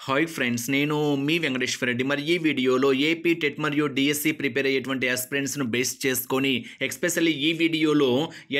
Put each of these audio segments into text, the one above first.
Hi friends, నేను మీ వెంకటేశ్వర రెడ్డి. మరి ఈ వీడియోలో ఏపీ టెట్ మరియు డిఎస్సి ప్రిపేర్ అయ్యేటువంటి ఆస్పిరెంట్స్ను బేస్ చేసుకొని ఎస్పెషల్లీ ఈ వీడియోలో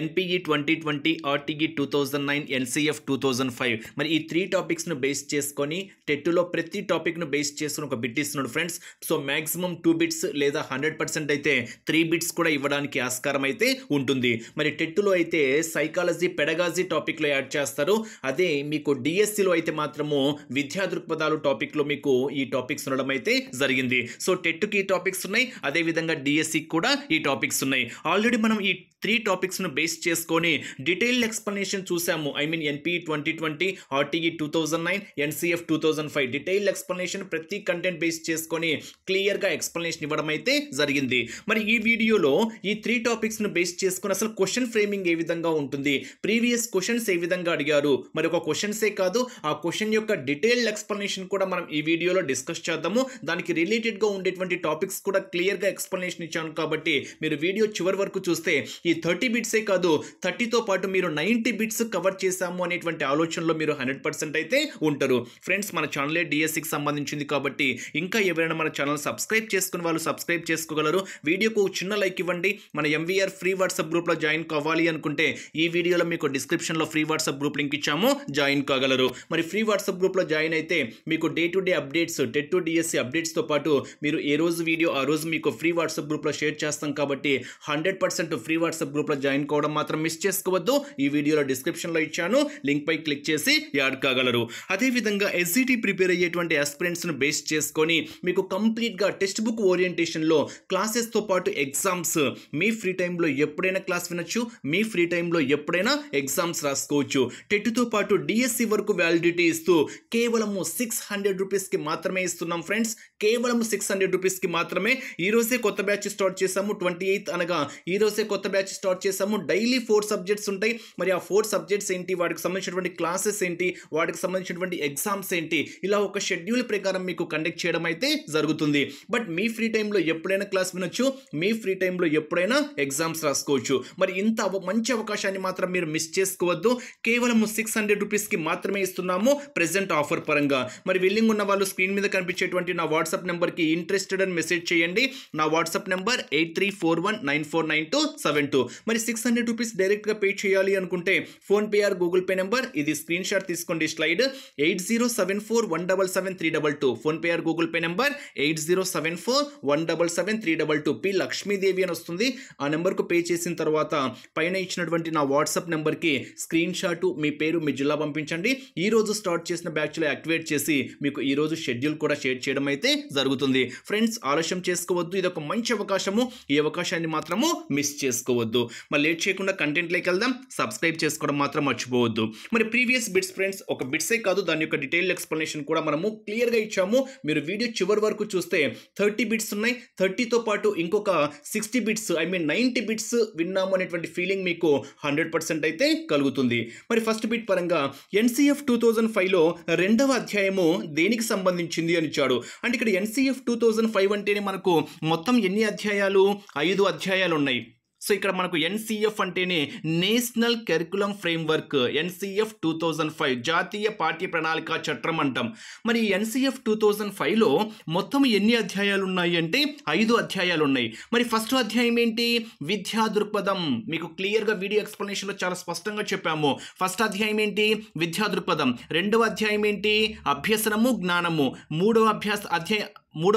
ఎన్పిఈ 2020, ఆర్టీఈ 2009, ఎన్సీఎఫ్ 2005 మరి ఈ 3 టాపిక్స్ను బేస్ చేసుకొని టెట్లో ప్రతి టాపిక్ను బేస్ చేసుకుని ఒక బిట్ ఇస్తున్నాడు ఫ్రెండ్స్. సో మ్యాక్సిమం 2 బిట్స్ లేదా 100% అయితే 3 బిట్స్ కూడా ఇవ్వడానికి ఆస్కారం అయితే ఉంటుంది. మరి టెట్లో అయితే సైకాలజీ, పెడగాజీ టాపిక్లో యాడ్ చేస్తారు. అదే మీకు డిఎస్సిలో అయితే మాత్రము విద్యా దృక్పథాలు టాపిక్లో మీకు ఈ టాపిక్స్ ఉండడం అయితే జరిగింది. సో టెట్కి ఈ టాపిక్స్ ఉన్నాయి, అదేవిధంగా డిఎస్సికి కూడా ఈ టాపిక్స్ ఉన్నాయి. ఆల్రెడీ మనం ఈ 3 టాపిక్స్ను బేస్ చేసుకొని డీటెయిల్డ్ ఎక్స్ప్లెనేషన్ చూసాము. NPE 2020, RTE 2009, NCF 2005 detailed explanation ప్రతి కంటెంట్ బేస్ చేసుకొని క్లియర్గా ఎక్స్ప్లెనేషన్ ఇవ్వడం అయితే జరిగింది. మరి ఈ వీడియోలో ఈ 3 టాపిక్స్ను బేస్ చేసుకొని అసలు క్వశ్చన్ ఫ్రేమింగ్ ఏ విధంగా ఉంటుంది, ప్రీవియస్ క్వశ్చన్స్ ఏ విధంగా అడిగారు, మరి ఒక క్వశ్చన్సే కాదు ఆ క్వశ్చన్ యొక్క డీటెయిల్డ్ ఎక్స్ప్లెనేషన్ కూడా మనం ఈ వీడియోలో డిస్కస్ చేద్దాము. దానికి రిలేటెడ్గా ఉండేటువంటి టాపిక్స్ కూడా క్లియర్గా ఎక్స్ప్లెనేషన్ ఇచ్చాను కాబట్టి మీరు వీడియో చివరి వరకు చూస్తే ఈ 30 బిట్సే కాదు 30తో పాటు మీరు 90 బిట్స్ కవర్ చేశాము అనేటువంటి ఆలోచనలో మీరు 100% అయితే ఉంటారు. ఫ్రెండ్స్, మన ఛానలే డిఎస్సికి సంబంధించింది కాబట్టి ఇంకా ఎవరైనా మన ఛానల్ సబ్స్క్రైబ్ చేసుకుని వాళ్ళు సబ్స్క్రైబ్ చేసుకోగలరు. వీడియోకు చిన్న లైక్ ఇవ్వండి. మన ఎంవీఆర్ ఫ్రీ వాట్సాప్ గ్రూప్లో జాయిన్ కావాలి అనుకుంటే ఈ వీడియోలో మీకు డిస్క్రిప్షన్లో ఫ్రీ వాట్సాప్ గ్రూప్ లింక్ ఇచ్చాము, జాయిన్ కాగలరు. మరి ఫ్రీ వాట్సాప్ గ్రూప్లో జాయిన్ అయితే మీకు day to day updates, TET to DSC అప్డేట్స్తో పాటు మీరు ఏ రోజు వీడియో ఆ రోజు మీకు ఫ్రీ వాట్సాప్ గ్రూప్లో షేర్ చేస్తాం కాబట్టి 100% ఫ్రీ వాట్సాప్ గ్రూప్లో జాయిన్ కావడం మాత్రం మిస్ చేసుకోవద్దు. ఈ వీడియోలో డిస్క్రిప్షన్లో ఇచ్చాను, లింక్ పై క్లిక్ చేసి యాడ్ కాగలరు. అదేవిధంగా ఎస్జిటి ప్రిపేర్ అయ్యేటువంటి ఆస్పిరెంట్స్ను బేస్ చేసుకొని మీకు కంప్లీట్గా టెక్స్ట్ బుక్ ఓరియంటేషన్లో క్లాసెస్తో పాటు ఎగ్జామ్స్ మీ ఫ్రీ టైంలో ఎప్పుడైనా క్లాస్ వినొచ్చు, మీ ఫ్రీ టైంలో ఎప్పుడైనా ఎగ్జామ్స్ రాసుకోవచ్చు. టెట్తో పాటు డిఎస్సి వరకు వ్యాలిడిటీ ఇస్తూ కేవలము 600 రూపీస్కి మాత్రమే ఇస్తున్నాం ఫ్రెండ్స్. కేవలం 600 రూపీస్కి మాత్రమే. ఈరోజే కొత్త బ్యాచ్ స్టార్ట్ చేసాము, 28th అనగా ఈరోజే కొత్త బ్యాచ్ స్టార్ట్ చేసాము. డైలీ 4 సబ్జెక్ట్స్ ఉంటాయి. మరి ఆ 4 సబ్జెక్ట్స్ ఏంటి, వాటికి సంబంధించినటువంటి క్లాసెస్ ఏంటి, వాటికి సంబంధించినటువంటి ఎగ్జామ్స్ ఏంటి, ఇలా ఒక షెడ్యూల్ ప్రకారం మీకు కండక్ట్ చేయడం అయితే జరుగుతుంది. బట్ మీ ఫ్రీ టైంలో ఎప్పుడైనా క్లాస్ వినొచ్చు, మీ ఫ్రీ టైంలో ఎప్పుడైనా ఎగ్జామ్స్ రాసుకోవచ్చు. మరి ఇంత మంచి అవకాశాన్ని మాత్రం మీరు మిస్ చేసుకోవద్దు. కేవలం 600 రూపీస్కి మాత్రమే ఇస్తున్నాము ప్రెజెంట్ ఆఫర్ పరంగా. మరి విల్లింగ్ ఉన్న వాళ్ళు స్క్రీన్ మీద కనిపించేటువంటి నా వాట్సాప్ నెంబర్కి ఇంట్రెస్టెడ్ అని మెసేజ్ చేయండి. నా వాట్సాప్ నెంబర్ 8341949272. మరి 600 రూపీస్ డైరెక్ట్గా పే చేయాలి అనుకుంటే PhonePe are Google pay number, ఇది స్క్రీన్ షాట్ తీసుకోండి slide, 8074177322. PhonePe are Google pay number 8074177322. P Lakshmidevi అని వస్తుంది. ఆ నెంబర్కు పే చేసిన తర్వాత పైన ఇచ్చినటువంటి నా వాట్సాప్ నెంబర్కి స్క్రీన్ షాట్, మీ పేరు, మీ జిల్లా పంపించండి. ఈ రోజు స్టార్ట్ చేసిన బ్యాచ్లో యాక్టివేట్ చేసి మీకు ఈ రోజు షెడ్యూల్ కూడా షేర్ చేయడం అయితే జరుగుతుంది. ఫ్రెండ్స్, ఆలస్యం చేసుకోవద్దు, ఇది ఒక మంచి అవకాశము. ఈ అవకాశాన్ని మాత్రము మిస్ చేసుకోవద్దు. మరి లేట్ చేయకుండా కంటెంట్లోకి వెళ్దాం. సబ్స్క్రైబ్ చేసుకోవడం మాత్రం మర్చిపోవద్దు. మరి ప్రీవియస్ బిట్స్ ఫ్రెండ్స్, ఒక బిట్సే కాదు దాని యొక్క డీటెయిల్ ఎక్స్ప్లెనేషన్ కూడా మనము క్లియర్గా ఇచ్చాము. మీరు వీడియో చివరి వరకు చూస్తే 30 బిట్స్ ఉన్నాయి. 30తో పాటు ఇంకొక 60 బిట్స్ 90 బిట్స్ విన్నాము అనేటువంటి ఫీలింగ్ మీకు 100% అయితే కలుగుతుంది. మరి ఫస్ట్ బిట్ పరంగా ఎన్సీఎఫ్ 2005లో 2వ అధ్యాయము దేనికి సంబంధించింది అని ఇచ్చాడు. అంటే ఇక్కడ ఎన్సీఎఫ్ 2005 అంటేనే మనకు మొత్తం ఎన్ని అధ్యాయాలు, 5 అధ్యాయాలు ఉన్నాయి. సో ఇక్కడ మనకు ఎన్సీఎఫ్ అంటేనే నేషనల్ కరికులం ఫ్రేమ్వర్క్, ఎన్సీఎఫ్ 2005 జాతీయ పాఠ్య ప్రణాళిక చట్టం అంటాం. మరి ఎన్సీఎఫ్ 2005లో మొత్తం ఎన్ని అధ్యాయాలు ఉన్నాయి అంటే 5 అధ్యాయాలు ఉన్నాయి. మరి ఫస్ట్ అధ్యాయం ఏంటి, విద్యా దృక్పథం. మీకు క్లియర్గా వీడియో ఎక్స్ప్లెనేషన్లో చాలా స్పష్టంగా చెప్పాము. ఫస్ట్ అధ్యాయం ఏంటి, విద్యా దృక్పథం. 2వ అధ్యాయం ఏంటి, అభ్యసనము, జ్ఞానము. మూడవ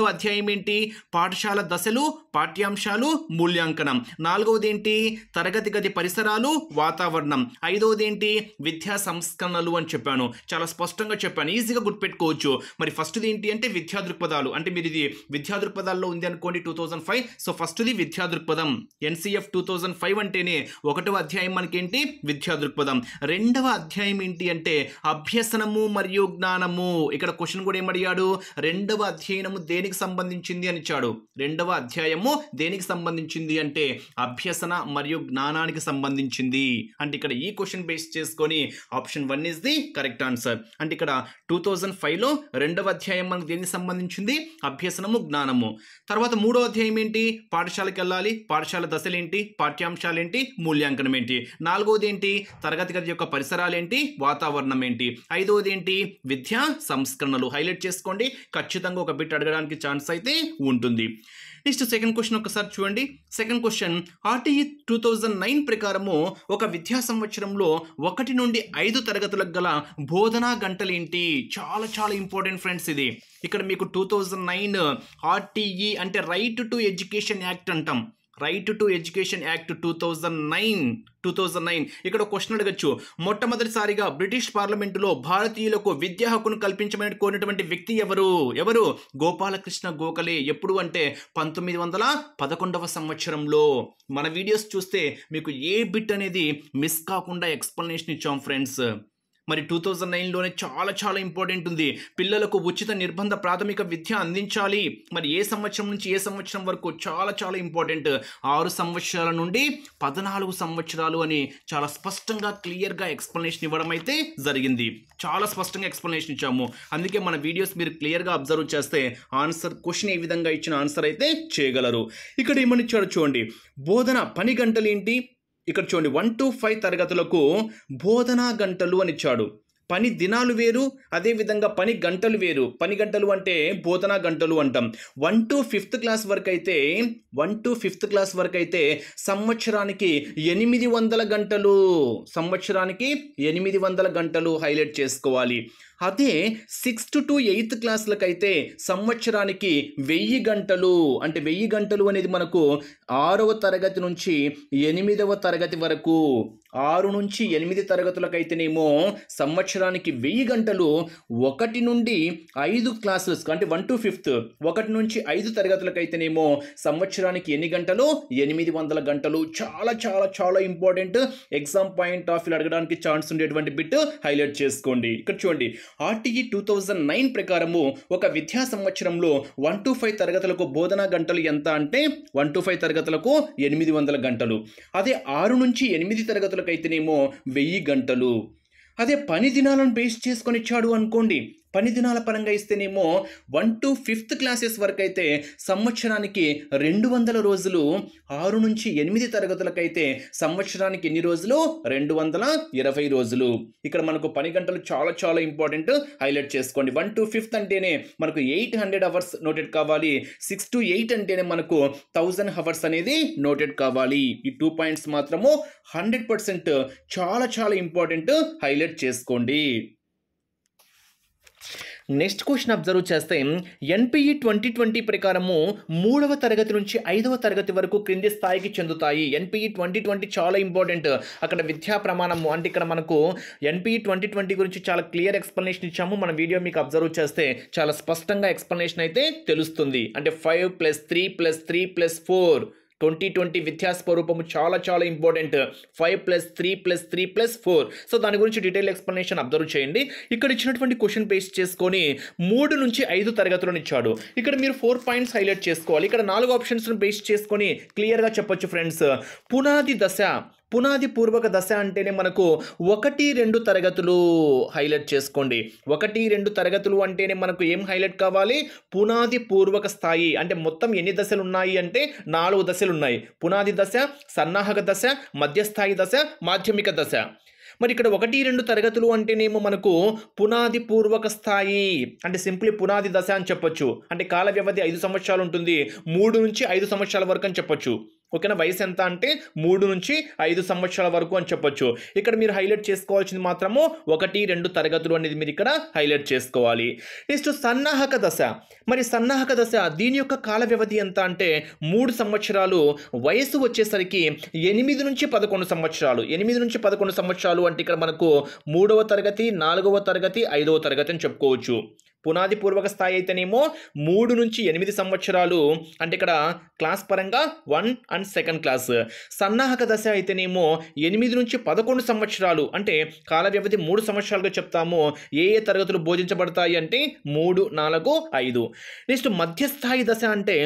అధ్యాయం ఏంటి, పాఠశాల దశలు, పాఠ్యాంశాలు, మూల్యాంకనం. 4వది ఏంటి, తరగతి గది పరిసరాలు, వాతావరణం. 5వది ఏంటి, విద్యా సంస్కరణలు అని చెప్పాను. చాలా స్పష్టంగా చెప్పాను, ఈజీగా గుర్తుపెట్టుకోవచ్చు. మరి ఫస్ట్ది ఏంటి అంటే విద్యా దృక్పథాలు. అంటే మీరు ఇది విద్యా దృక్పథాల్లో ఉంది అనుకోండి 2005. సో ఫస్ట్ది విద్యా దృక్పథం. ఎన్సీఎఫ్ 2005 అంటేనే 1వ అధ్యాయం మనకేంటి, విద్యా దృక్పథం. 2వ అధ్యాయం ఏంటి అంటే అభ్యసనము మరియు జ్ఞానము. ఇక్కడ క్వశ్చన్ కూడా ఏమడిగాడు, 2వ అధ్యయనము దేనికి సంబంధించింది అని ఇచ్చాడు. రెండవ అధ్యాయము దేనికి సంబంధించింది అంటే అభ్యసన మరియు జ్ఞానానికి సంబంధించింది. అంటే ఇక్కడ ఈ క్వశ్చన్ బేస్ చేసుకొని option 1 is the correct answer. అంటే ఇక్కడ 2005లో రెండవ అధ్యాయం మనకు దేనికి సంబంధించింది? అభ్యసనము, జ్ఞానము. తర్వాత మూడో అధ్యాయం ఏంటి? పాఠశాలకు వెళ్ళాలి, పాఠశాల దశలు ఏంటి, పాఠ్యాంశాలు ఏంటి, మూల్యాంకనం ఏంటి. నాలుగోది ఏంటి? తరగతి గది యొక్క పరిసరాలు ఏంటి, వాతావరణం ఏంటి. ఐదోది ఏంటి? విద్యా సంస్కరణలు. హైలైట్ చేసుకోండి, ఖచ్చితంగా ఒక బిట్ అడగడానికి ఛాన్స్ అయితే ఉంటుంది. నెక్స్ట్ సెకండ్ క్వశ్చన్ ఒకసారి చూడండి. సెకండ్ క్వశ్చన్, ఆర్టీఈ 2009 ప్రకారము ఒక విద్యా సంవత్సరంలో 1 నుండి 5 తరగతులకు గల బోధనా గంటలు ఏంటి? చాలా చాలా ఇంపార్టెంట్ ఫ్రెండ్స్ ఇది. ఇక్కడ మీకు 2009 ఆర్టీఈ అంటే రైట్ టు ఎడ్యుకేషన్ యాక్ట్ అంటాం. రైట్ టు ఎడ్యుకేషన్ యాక్ట్ 2009 ఇక్కడ క్వశ్చన్ అడగచ్చు. మొట్టమొదటిసారిగా బ్రిటిష్ పార్లమెంటులో భారతీయులకు విద్యా హక్కును కల్పించమని కోరినటువంటి వ్యక్తి ఎవరు? గోపాలకృష్ణ గోఖలే. ఎప్పుడు అంటే 1911వ సంవత్సరంలో. మన వీడియోస్ చూస్తే మీకు ఏ బిట్ అనేది మిస్ కాకుండా ఎక్స్ప్లెనేషన్ ఇచ్చాం ఫ్రెండ్స్. మరి 2009లోనే చాలా చాలా ఇంపార్టెంట్ ఉంది. పిల్లలకు ఉచిత నిర్బంధ ప్రాథమిక విద్య అందించాలి. మరి ఏ సంవత్సరం నుంచి ఏ సంవత్సరం వరకు? చాలా చాలా ఇంపార్టెంట్. 6 సంవత్సరాల నుండి 14 సంవత్సరాలు అని చాలా స్పష్టంగా క్లియర్గా ఎక్స్ప్లెనేషన్ ఇవ్వడం అయితే జరిగింది. చాలా స్పష్టంగా ఎక్స్ప్లెనేషన్ ఇచ్చాము. అందుకే మన వీడియోస్ మీరు క్లియర్గా అబ్జర్వ్ చేస్తే ఆన్సర్ క్వశ్చన్ ఏ విధంగా ఇచ్చిన ఆన్సర్ అయితే చేయగలరు. ఇక్కడ ఏమని ఇచ్చాడు చూడండి. బోధన పని గంటలు ఏంటి? ఇక్కడ చూడండి 1 to 5 తరగతులకు బోధనా గంటలు అని ఇచ్చాడు. పని దినాలు వేరు, అదేవిధంగా పని గంటలు వేరు. పని గంటలు అంటే బోధనా గంటలు అంటాం. 1 to 5th క్లాస్ వరకు అయితే సంవత్సరానికి 800 గంటలు. సంవత్సరానికి 800 గంటలు హైలైట్ చేసుకోవాలి. అదే 6th to 8th క్లాసులకైతే సంవత్సరానికి 1000 గంటలు. అంటే 1000 గంటలు అనేది మనకు 6వ తరగతి నుంచి 8వ తరగతి వరకు. 6 నుంచి 8 తరగతులకైతేనేమో సంవత్సరానికి 1000 గంటలు. 1 నుండి 5 క్లాసెస్ అంటే 1 to 5th 1 నుంచి 5 తరగతులకైతేనేమో సంవత్సరానికి ఎన్ని గంటలు? 800 గంటలు. చాలా చాలా చాలా important. Exam point of view అడగడానికి ఛాన్స్ ఉండేటువంటి బిట్ హైలైట్ చేసుకోండి. ఇక్కడ చూడండి, ఆర్టీఈ 2009 ప్రకారము ఒక విద్యా సంవత్సరంలో 1 to 5 తరగతులకు బోధనా గంటలు ఎంత అంటే 1 to 5 తరగతులకు 800 గంటలు. అదే 6 నుంచి 8 తరగతులకైతేనేమో 1000 గంటలు. అదే పని దినాలను బేస్ చేసుకొని ఇచ్చాడు అనుకోండి. పని దినాల పరంగా ఇస్తేనేమో 1 to 5th క్లాసెస్ వరకు అయితే సంవత్సరానికి 200 రోజులు. 6 నుంచి 8 తరగతులకైతే సంవత్సరానికి ఎన్ని రోజులు? 220 రోజులు. ఇక్కడ మనకు పని గంటలు చాలా చాలా ఇంపార్టెంట్. హైలైట్ చేసుకోండి. 1 to 5th అంటేనే మనకు 800 అవర్స్ నోటెడ్ కావాలి. 6 to 8 అంటేనే మనకు 1000 అవర్స్ అనేది నోటెడ్ కావాలి. ఈ 2 పాయింట్స్ మాత్రము 100% చాలా చాలా ఇంపార్టెంట్. హైలైట్ చేసుకోండి. నెక్స్ట్ క్వశ్చన్ అబ్జర్వ్ చేస్తే ఎన్పిఈ 2020 ప్రకారము 3వ తరగతి నుంచి 5వ తరగతి వరకు క్రింది స్థాయికి చెందుతాయి. ఎన్పిఈ 2020 చాలా ఇంపార్టెంట్. అక్కడ విద్యా ప్రమాణము అంటే ఇక్కడ మనకు ఎన్పిఈ 2020 గురించి చాలా క్లియర్ ఎక్స్ప్లెనేషన్ ఇచ్చాము. మన వీడియో మీకు అబ్జర్వ్ చేస్తే చాలా స్పష్టంగా ఎక్స్ప్లెనేషన్ అయితే తెలుస్తుంది. అంటే 5 + 3 + 3 + 4 2020 విద్యా స్వరూపము చాలా చాలా ఇంపార్టెంట్. 5 + 3 + 3 + 4. సో దాని గురించి డీటెయిల్ ఎక్స్ప్లెనేషన్ అబ్జర్వ్ చేయండి. ఇక్కడ ఇచ్చినటువంటి క్వశ్చన్ బేస్ చేసుకొని 3 నుంచి 5 తరగతులను ఇచ్చాడు. ఇక్కడ మీరు 4 పాయింట్స్ హైలైట్ చేసుకోవాలి. ఇక్కడ 4 ఆప్షన్స్ను బేస్ చేసుకొని క్లియర్గా చెప్పొచ్చు ఫ్రెండ్స్. పునాది దశ, పునాది పూర్వక దశ అంటేనే మనకు 1, 2 తరగతులు. హైలైట్ చేసుకోండి. 1, 2 తరగతులు అంటేనే మనకు ఏం హైలైట్ కావాలి? పునాది పూర్వక స్థాయి. అంటే మొత్తం ఎన్ని దశలు ఉన్నాయి అంటే 4 దశలు ఉన్నాయి. పునాది దశ, సన్నాహక దశ, మధ్యస్థాయి దశ, మాధ్యమిక దశ. మరి ఇక్కడ 1, 2 తరగతులు అంటేనేమో మనకు పునాది పూర్వక స్థాయి. అంటే సింప్లీ పునాది దశ అని చెప్పొచ్చు. అంటే కాల వ్యవధి 5 సంవత్సరాలు ఉంటుంది. 3 నుంచి 5 సంవత్సరాల వరకు అని చెప్పొచ్చు. ఓకేనా? వయసు ఎంత అంటే 3 నుంచి 5 సంవత్సరాల వరకు అని చెప్పొచ్చు. ఇక్కడ మీరు హైలైట్ చేసుకోవాల్సింది మాత్రము 1, 2 తరగతులు అనేది మీరు ఇక్కడ హైలైట్ చేసుకోవాలి. నెక్స్ట్ సన్నాహక దశ. మరి సన్నాహక దశ దీని యొక్క కాల వ్యవధి ఎంత అంటే 3 సంవత్సరాలు. వయసు వచ్చేసరికి 8 నుంచి 11 సంవత్సరాలు. 8 నుంచి 11 సంవత్సరాలు అంటే ఇక్కడ మనకు 3వ తరగతి, 4వ తరగతి, 5వ తరగతి అని చెప్పుకోవచ్చు. పునాది పూర్వక స్థాయి అయితేనేమో 3 నుంచి 8 సంవత్సరాలు, అంటే ఇక్కడ క్లాస్ పరంగా 1 అండ్ సెకండ్ క్లాస్. సన్నాహక దశ అయితేనేమో 8 నుంచి 11 సంవత్సరాలు, అంటే కాల వ్యవధి 3 సంవత్సరాలుగా చెప్తాము. ఏ ఏ తరగతులు బోధించబడతాయి అంటే 3, 4, 5. నెక్స్ట్ మధ్యస్థాయి దశ అంటే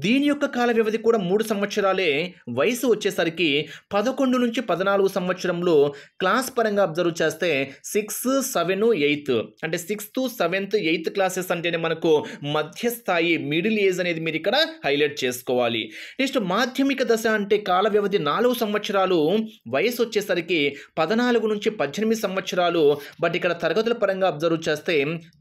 దీని యొక్క కాల వ్యవధి కూడా 3 సంవత్సరాలే. వయసు వచ్చేసరికి 11 నుంచి 14 సంవత్సరంలో క్లాస్ పరంగా అబ్జర్వ్ చేస్తే 6, 7, 8, అంటే 6th, 7th, 8th క్లాసెస్ అంటేనే మనకు మధ్యస్థాయి, మిడిల్ ఏజ్ అనేది మీరు ఇక్కడ హైలైట్ చేసుకోవాలి. నెక్స్ట్ మాధ్యమిక దశ అంటే కాల వ్యవధి 4 సంవత్సరాలు, వయసు వచ్చేసరికి 14 నుంచి 18 సంవత్సరాలు. బట్ ఇక్కడ తరగతుల పరంగా అబ్జర్వ్ చేస్తే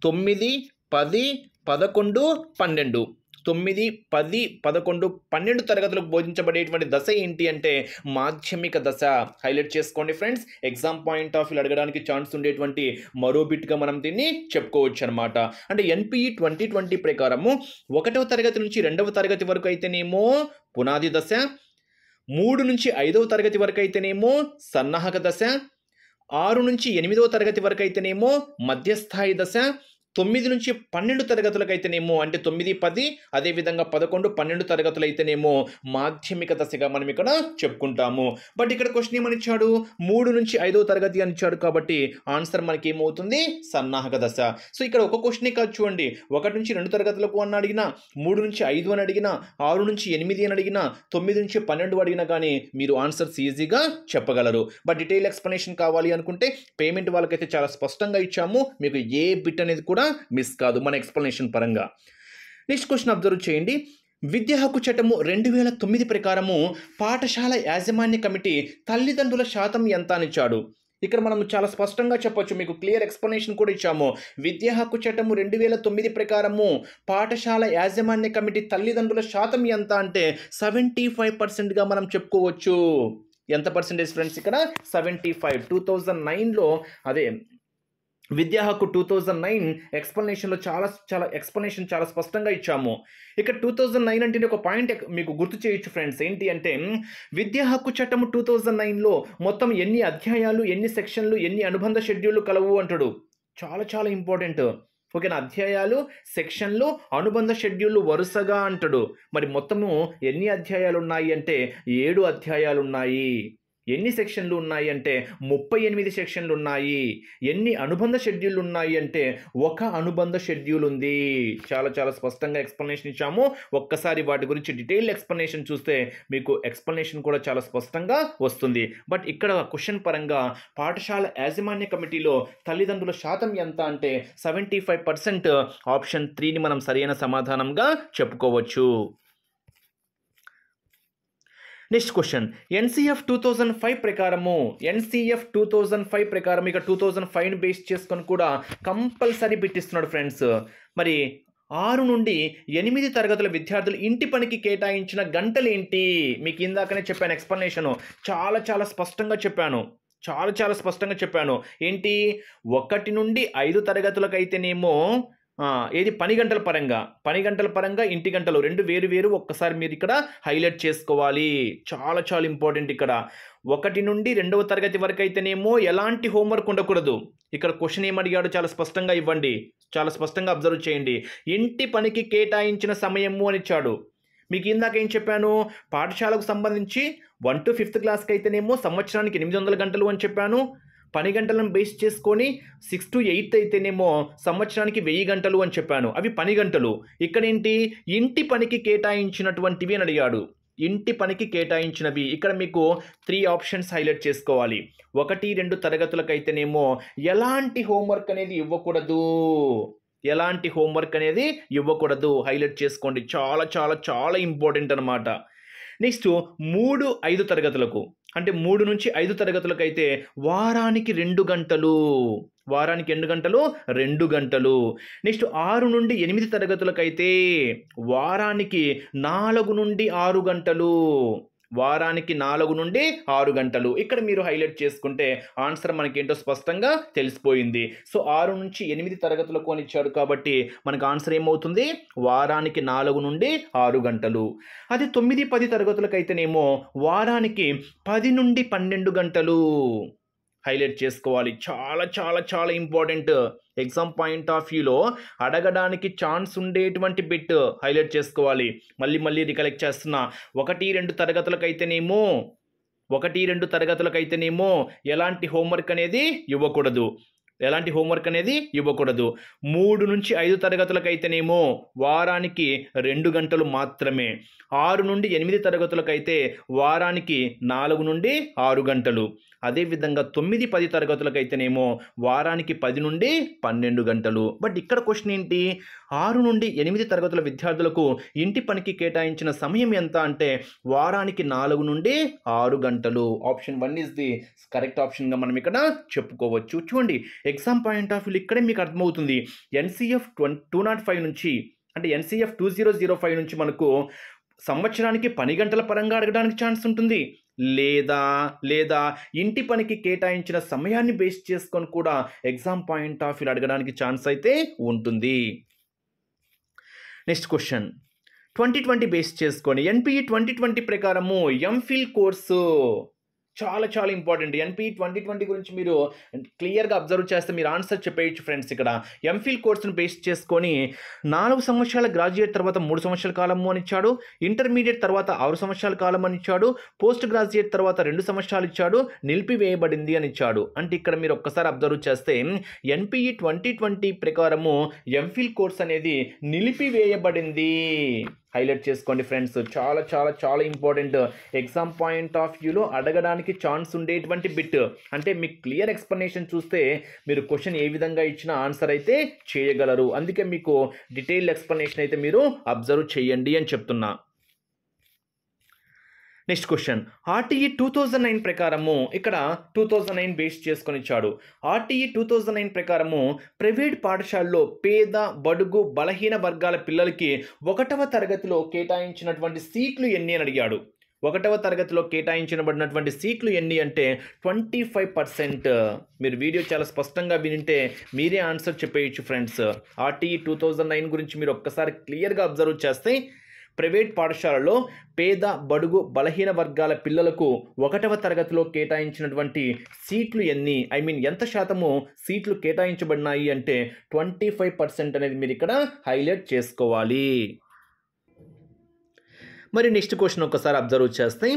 9, 10, 11, 12, 9, 10, 11, 12 తరగతులకు బోధించబడేటువంటి దశ ఏంటి అంటే మాధ్యమిక దశ. హైలైట్ చేసుకోండి friends. Exam point of view అడగడానికి ఛాన్స్ ఉండేటువంటి మరో బిట్గా మనం దీన్ని చెప్పుకోవచ్చు అనమాట. అంటే ఎన్పిఈ 2020 ప్రకారము 1వ తరగతి నుంచి 2వ తరగతి వరకు అయితేనేమో పునాది దశ, 3 నుంచి 5వ తరగతి వరకు అయితేనేమో సన్నాహక దశ, 6 నుంచి 8వ తరగతి వరకు అయితేనేమో మధ్యస్థాయి దశ, 9 నుంచి 12 తరగతులకు అయితేనేమో, అంటే 9, 10, అదేవిధంగా 11, 12 తరగతులు అయితేనేమో మాధ్యమిక దశగా మనం ఇక్కడ చెప్పుకుంటాము. బట్ ఇక్కడ క్వశ్చన్ ఏమని ఇచ్చాడు, 3 నుంచి 5వ తరగతి అని ఇచ్చాడు. కాబట్టి ఆన్సర్ మనకి ఏమవుతుంది, సన్నాహక దశ. సో ఇక్కడ ఒక క్వశ్చనే కాదు చూడండి, 1 నుంచి 2 తరగతులకు అని అడిగినా, 3 నుంచి 5 అని అడిగినా, 6 నుంచి 8 అని అడిగినా, 9 నుంచి 12 అడిగినా కానీ మీరు ఆన్సర్స్ ఈజీగా చెప్పగలరు. బట్ డీటెయిల్ ఎక్స్ప్లెనేషన్ కావాలి అనుకుంటే పేమెంట్ వాళ్ళకైతే చాలా స్పష్టంగా ఇచ్చాము, మీకు ఏ బిట్ అనేది కూడా మిస్ కాదు మన ఎక్స్ప్లెనేషన్ పరంగా. నెక్స్ట్ క్వశ్చన్ అబ్జర్వ్ చేయండి. విద్యా హక్కు చట్టము 2009 ప్రకారము పాఠశాల యాజమాన్య కమిటీ తల్లిదండ్రుల శాతం ఎంత అని ఇచ్చాడు. ఇక్కడ మనం చాలా స్పష్టంగా చెప్పొచ్చు, మీకు క్లియర్ ఎక్స్ప్లెనేషన్ కూడా ఇచ్చాము. విద్యా హక్కు చట్టము 2009 ప్రకారము పాఠశాల యాజమాన్య కమిటీ తల్లిదండ్రుల శాతం ఎంత అంటే 75%గా మనం చెప్పుకోవచ్చు. ఎంత పర్సెంటేజ్ ఫ్రెండ్స్ ఇక్కడ 75. 2009లో అదే విద్యా హక్కు 2009 ఎక్స్ప్లెనేషన్లో ఎక్స్ప్లెనేషన్ చాలా స్పష్టంగా ఇచ్చాము. ఇక్కడ 2009 అంటే ఒక పాయింట్ మీకు గుర్తు చేయొచ్చు ఫ్రెండ్స్. ఏంటి అంటే విద్యా హక్కు చట్టము 2009లో మొత్తం ఎన్ని అధ్యాయాలు, ఎన్ని సెక్షన్లు, ఎన్ని అనుబంధ షెడ్యూళ్ళు కలవు అంటాడు. చాలా చాలా ఇంపార్టెంట్. ఓకేనా, అధ్యాయాలు, సెక్షన్లు, అనుబంధ షెడ్యూళ్ళు వరుసగా అంటాడు. మరి మొత్తము ఎన్ని అధ్యాయాలు ఉన్నాయి అంటే 7 అధ్యాయాలు ఉన్నాయి. ఎన్ని సెక్షన్లు ఉన్నాయి అంటే 38 సెక్షన్లు ఉన్నాయి. ఎన్ని అనుబంధ షెడ్యూళ్ళు ఉన్నాయి అంటే 1 అనుబంధ షెడ్యూల్ ఉంది. చాలా చాలా స్పష్టంగా ఎక్స్ప్లెనేషన్ ఇచ్చాము. ఒక్కసారి వాటి గురించి డీటెయిల్ ఎక్స్ప్లెనేషన్ చూస్తే మీకు ఎక్స్ప్లెనేషన్ కూడా చాలా స్పష్టంగా వస్తుంది. బట్ ఇక్కడ క్వశ్చన్ పరంగా పాఠశాల యాజమాన్య కమిటీలో తల్లిదండ్రుల శాతం ఎంత అంటే 75%. ఆప్షన్ 3ని మనం సరైన సమాధానంగా చెప్పుకోవచ్చు. నెక్స్ట్ క్వశ్చన్, ఎన్సీఎఫ్ 2005 ప్రకారము ఇక 2005ని బేస్ చేసుకొని కూడా కంపల్సరీ బిట్టిస్తున్నాడు ఫ్రెండ్స్. మరి 6 నుండి 8 తరగతుల విద్యార్థులు ఇంటి పనికి కేటాయించిన గంటలు ఏంటి? మీకు ఇందాకనే చెప్పాను ఎక్స్ప్లెనేషను, చాలా స్పష్టంగా చెప్పాను. ఏంటి, 1 నుండి 5 తరగతులకు అయితేనేమో ఏది పని గంటల పరంగా ఇంటి గంటలు 2 వేరు. ఒక్కసారి మీరు ఇక్కడ హైలైట్ చేసుకోవాలి. చాలా ఇంపార్టెంట్. ఇక్కడ 1 నుండి 2వ తరగతి వరకు అయితేనేమో ఎలాంటి హోంవర్క్ ఉండకూడదు. ఇక్కడ క్వశ్చన్ ఏమడిగాడు చాలా స్పష్టంగా ఇవ్వండి, చాలా స్పష్టంగా అబ్జర్వ్ చేయండి. ఇంటి పనికి కేటాయించిన సమయము అని ఇచ్చాడు. మీకు ఇందాక ఏం చెప్పాను, పాఠశాలకు సంబంధించి 1 to 5th క్లాస్కి అయితేనేమో సంవత్సరానికి 800 గంటలు అని చెప్పాను. పని గంటలను బేస్ చేసుకొని 6 to 8 అయితేనేమో సంవత్సరానికి 1000 గంటలు అని చెప్పాను. అవి పని గంటలు. ఇక్కడేంటి, ఇంటి పనికి కేటాయించినటువంటివి అని అడిగాడు. ఇంటి పనికి కేటాయించినవి. ఇక్కడ మీకు 3 ఆప్షన్స్ హైలైట్ చేసుకోవాలి. 1, 2 తరగతులకు అయితేనేమో ఎలాంటి హోంవర్క్ అనేది ఇవ్వకూడదు. హైలైట్ చేసుకోండి. చాలా ఇంపార్టెంట్ అనమాట. నెక్స్ట్ 3, 5 తరగతులకు, అంటే 3 నుంచి 5 తరగతులకు అయితే వారానికి 2 గంటలు. 2 గంటలు. నెక్స్ట్ 6 నుండి 8 తరగతులకు అయితే వారానికి 4 నుండి 6 గంటలు. వారానికి 4 నుండి 6 గంటలు. ఇక్కడ మీరు హైలైట్ చేసుకుంటే ఆన్సర్ మనకేంటో స్పష్టంగా తెలిసిపోయింది. సో 6 నుంచి 8 తరగతులకు అని ఇచ్చాడు కాబట్టి మనకు ఆన్సర్ ఏమవుతుంది, వారానికి 4 నుండి 6 గంటలు. అది 9, 10 తరగతులకు అయితేనేమో వారానికి 10 నుండి 12 గంటలు. హైలైట్ చేసుకోవాలి. చాలా చాలా చాలా ఇంపార్టెంట్. ఎగ్జామ్ పాయింట్ ఆఫ్ వ్యూలో అడగడానికి ఛాన్స్ ఉండేటువంటి బిట్ హైలైట్ చేసుకోవాలి. మళ్ళీ రికలెక్ట్ చేస్తున్నా. 1-2 తరగతులకైతేనేమో ఎలాంటి హోంవర్క్ అనేది ఇవ్వకూడదు. 3-5 తరగతులకైతేనేమో వారానికి 2 గంటలు మాత్రమే. 6-8 తరగతులకైతే వారానికి 4-6 గంటలు. అదేవిధంగా 9-10 తరగతులకైతేనేమో వారానికి 10-12 గంటలు. బట్ ఇక్కడ క్వశ్చన్ ఏంటి, 6-8 తరగతుల విద్యార్థులకు ఇంటి పనికి కేటాయించిన సమయం ఎంత అంటే వారానికి 4-6 గంటలు. ఆప్షన్ 1 ఈజ్ ది కరెక్ట్ ఆప్షన్గా మనం ఇక్కడ చెప్పుకోవచ్చు. చూడండి, ఎగ్జామ్ పాయింట్ ఆఫ్ వ్యూ ఇక్కడే మీకు అర్థమవుతుంది. NCF 205 నుంచి అంటే NCF 2005 నుంచి మనకు సంవత్సరానికి పని గంటల పరంగా అడగడానికి ఛాన్స్ ఉంటుంది, లేదా ఇంటి పనికి కేటాయించిన సమయాన్ని బేస్ చేసుకొని కూడా ఎగ్జామ్ పాయింట్ ఆఫ్ వ్యూ అడగడానికి ఛాన్స్ అయితే ఉంటుంది. నెక్స్ట్ క్వశ్చన్ 2020 బేస్ చేసుకొని NPE 2020 ప్రకారము MPhil కోర్సు చాలా చాలా ఇంపార్టెంట్. NPE 2020 గురించి మీరు క్లియర్గా అబ్జర్వ్ చేస్తే మీరు ఆన్సర్ చెప్పేయచ్చు ఫ్రెండ్స్. ఇక్కడ MPhil కోర్సును బేస్ చేసుకొని 4 సంవత్సరాల గ్రాడ్యుయేట్ తర్వాత 3 సంవత్సరాల కాలము అని ఇచ్చాడు, ఇంటర్మీడియట్ తర్వాత 6 సంవత్సరాల కాలం అని ఇచ్చాడు, పోస్ట్ గ్రాడ్యుయేట్ తర్వాత 2 సంవత్సరాలు ఇచ్చాడు, నిలిపివేయబడింది అని ఇచ్చాడు. అంటే ఇక్కడ మీరు ఒక్కసారి అబ్జర్వ్ చేస్తే NPE 2020 ప్రకారము MPhil కోర్స్ అనేది నిలిపివేయబడింది. హైలైట్ చేసుకోండి ఫ్రెండ్స్. చాలా చాలా చాలా ఇంపార్టెంట్. ఎగ్జామ్ పాయింట్ ఆఫ్ వ్యూలో అడగడానికి ఛాన్స్ ఉండేటువంటి బిట్. అంటే మీకు క్లియర్ ఎక్స్ప్లెనేషన్ చూస్తే మీరు క్వశ్చన్ ఏ విధంగా ఇచ్చినా ఆన్సర్ అయితే చేయగలరు. అందుకే మీకు డీటెయిల్ ఎక్స్ప్లెనేషన్ అయితే మీరు అబ్జర్వ్ చేయండి అని చెప్తున్నా. నెక్స్ట్ క్వశ్చన్ RTE 2009 ప్రకారము ఇక్కడ 2009 బేస్ చేసుకొని ఇచ్చాడు. RTE 2009 ప్రకారము ప్రైవేట్ పాఠశాలలో పేద బడుగు బలహీన వర్గాల పిల్లలకి 1వ తరగతిలో కేటాయించినటువంటి సీట్లు ఎన్ని అని అడిగాడు. 1వ తరగతిలో కేటాయించబడినటువంటి సీట్లు ఎన్ని అంటే 25%. మీరు వీడియో చాలా స్పష్టంగా వినింటే మీరే ఆన్సర్ చెప్పేయచ్చు ఫ్రెండ్స్. RTE 2009 గురించి మీరు ఒక్కసారి క్లియర్గా అబ్జర్వ్ చేస్తే ప్రైవేట్ పాఠశాలలో పేద బడుగు బలహీన వర్గాల పిల్లలకు 1వ తరగతిలో కేటాయించినటువంటి సీట్లు ఎన్ని, ఎంత శాతము సీట్లు కేటాయించబడినాయి అంటే 25% అనేది మీరు ఇక్కడ హైలైట్ చేసుకోవాలి. మరి నెక్స్ట్ క్వశ్చన్ ఒకసారి అబ్జర్వ్ చేస్తే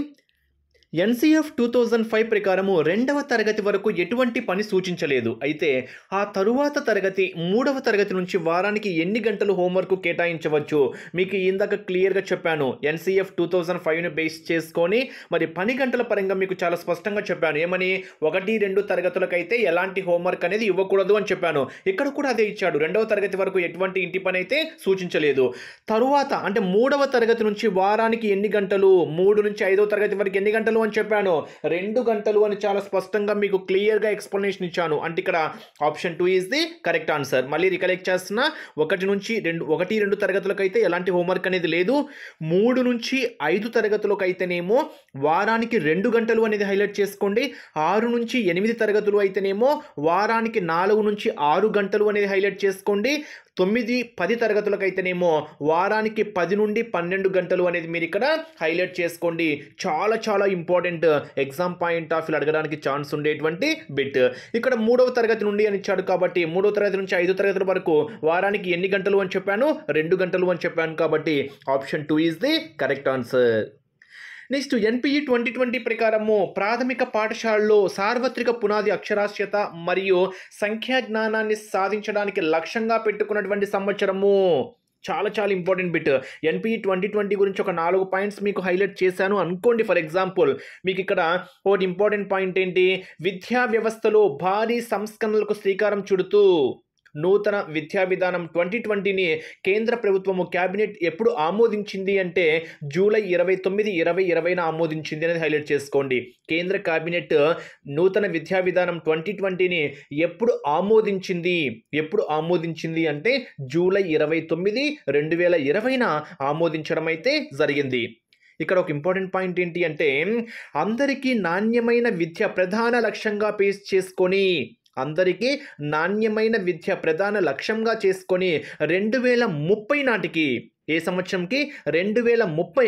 NCF 2005 ప్రకారము 2వ తరగతి వరకు ఎటువంటి పని సూచించలేదు. అయితే ఆ తరువాత తరగతి 3వ తరగతి నుంచి వారానికి ఎన్ని గంటలు హోంవర్క్ కేటాయించవచ్చు. మీకు ఇందాక క్లియర్గా చెప్పాను. NCF 2005ను బేస్ చేసుకొని మరి పని గంటల పరంగా మీకు చాలా స్పష్టంగా చెప్పాను. ఏమని 1-2 తరగతులకైతే ఎలాంటి హోంవర్క్ అనేది ఇవ్వకూడదు అని చెప్పాను. ఇక్కడ కూడా అదే ఇచ్చాడు. 2వ తరగతి వరకు ఎటువంటి ఇంటి పని అయితే సూచించలేదు. తరువాత అంటే 3వ తరగతి నుంచి వారానికి ఎన్ని గంటలు, 3 నుంచి 5వ తరగతి వరకు ఎన్ని గంటలు అని చెప్పాను, 2 గంటలు అని చాలా స్పష్టంగా మీకు క్లియర్గా ఎక్స్ప్లెనేషన్ ఇచ్చాను. అంటే ఇక్కడ option 2 is the correct answer. మళ్ళీ రికలెక్ట్ చేస్తున్నా. 1-2 తరగతులకైతే ఎలాంటి హోంవర్క్ అనేది లేదు. 3 నుంచి 5 తరగతులకైతేనేమో వారానికి 2 గంటలు అనేది హైలైట్ చేసుకోండి. 6 నుంచి 8 తరగతులు అయితేనేమో వారానికి 4 నుంచి 6 గంటలు అనేది హైలైట్ చేసుకోండి. 9-10 తరగతులకైతేనేమో వారానికి 10 నుండి 12 గంటలు అనేది మీరు ఇక్కడ హైలైట్ చేసుకోండి. చాలా చాలా important. Exam point of view అడగడానికి ఛాన్స్ ఉండేటువంటి బిట్. ఇక్కడ 3వ తరగతి నుండి అని ఇచ్చాడు కాబట్టి 3వ తరగతి నుంచి 5వ తరగతి వరకు వారానికి ఎన్ని గంటలు అని చెప్పాను, 2 గంటలు అని చెప్పాను కాబట్టి option 2 is the correct answer. Next NPE 2020 ప్రకారము ప్రాథమిక పాఠశాలలో సార్వత్రిక పునాది అక్షరాస్యత మరియు సంఖ్యా జ్ఞానాన్ని సాధించడానికి లక్ష్యంగా పెట్టుకున్నటువంటి సంవత్సరము. చాలా చాలా ఇంపార్టెంట్ బిట్. NPE 2020 గురించి ఒక 4 పాయింట్స్ మీకు హైలైట్ చేశాను అనుకోండి. ఫర్ ఎగ్జాంపుల్ మీకు ఇక్కడ ఒకటి ఇంపార్టెంట్ పాయింట్ ఏంటి, విద్యా వ్యవస్థలో భారీ సంస్కరణలకు శ్రీకారం చుడుతూ నూతన విద్యా విధానం 2020ని కేంద్ర ప్రభుత్వము క్యాబినెట్ ఎప్పుడు ఆమోదించింది అంటే జూలై 29, 2020న ఆమోదించింది అనేది హైలైట్ చేసుకోండి. కేంద్ర క్యాబినెట్ నూతన విద్యా విధానం 2020ని ఎప్పుడు ఆమోదించింది అంటే జూలై 29, 2020న ఆమోదించడం అయితే జరిగింది. ఇక్కడ ఒక ఇంపార్టెంట్ పాయింట్ ఏంటి అంటే అందరికీ నాణ్యమైన విద్య ప్రధాన లక్ష్యంగా బేస్ చేసుకొని అందరికీ నాణ్యమైన విద్య ప్రధాన లక్ష్యంగా చేసుకొని 2030 నాటికి ఏ సంవత్సరంకి 2030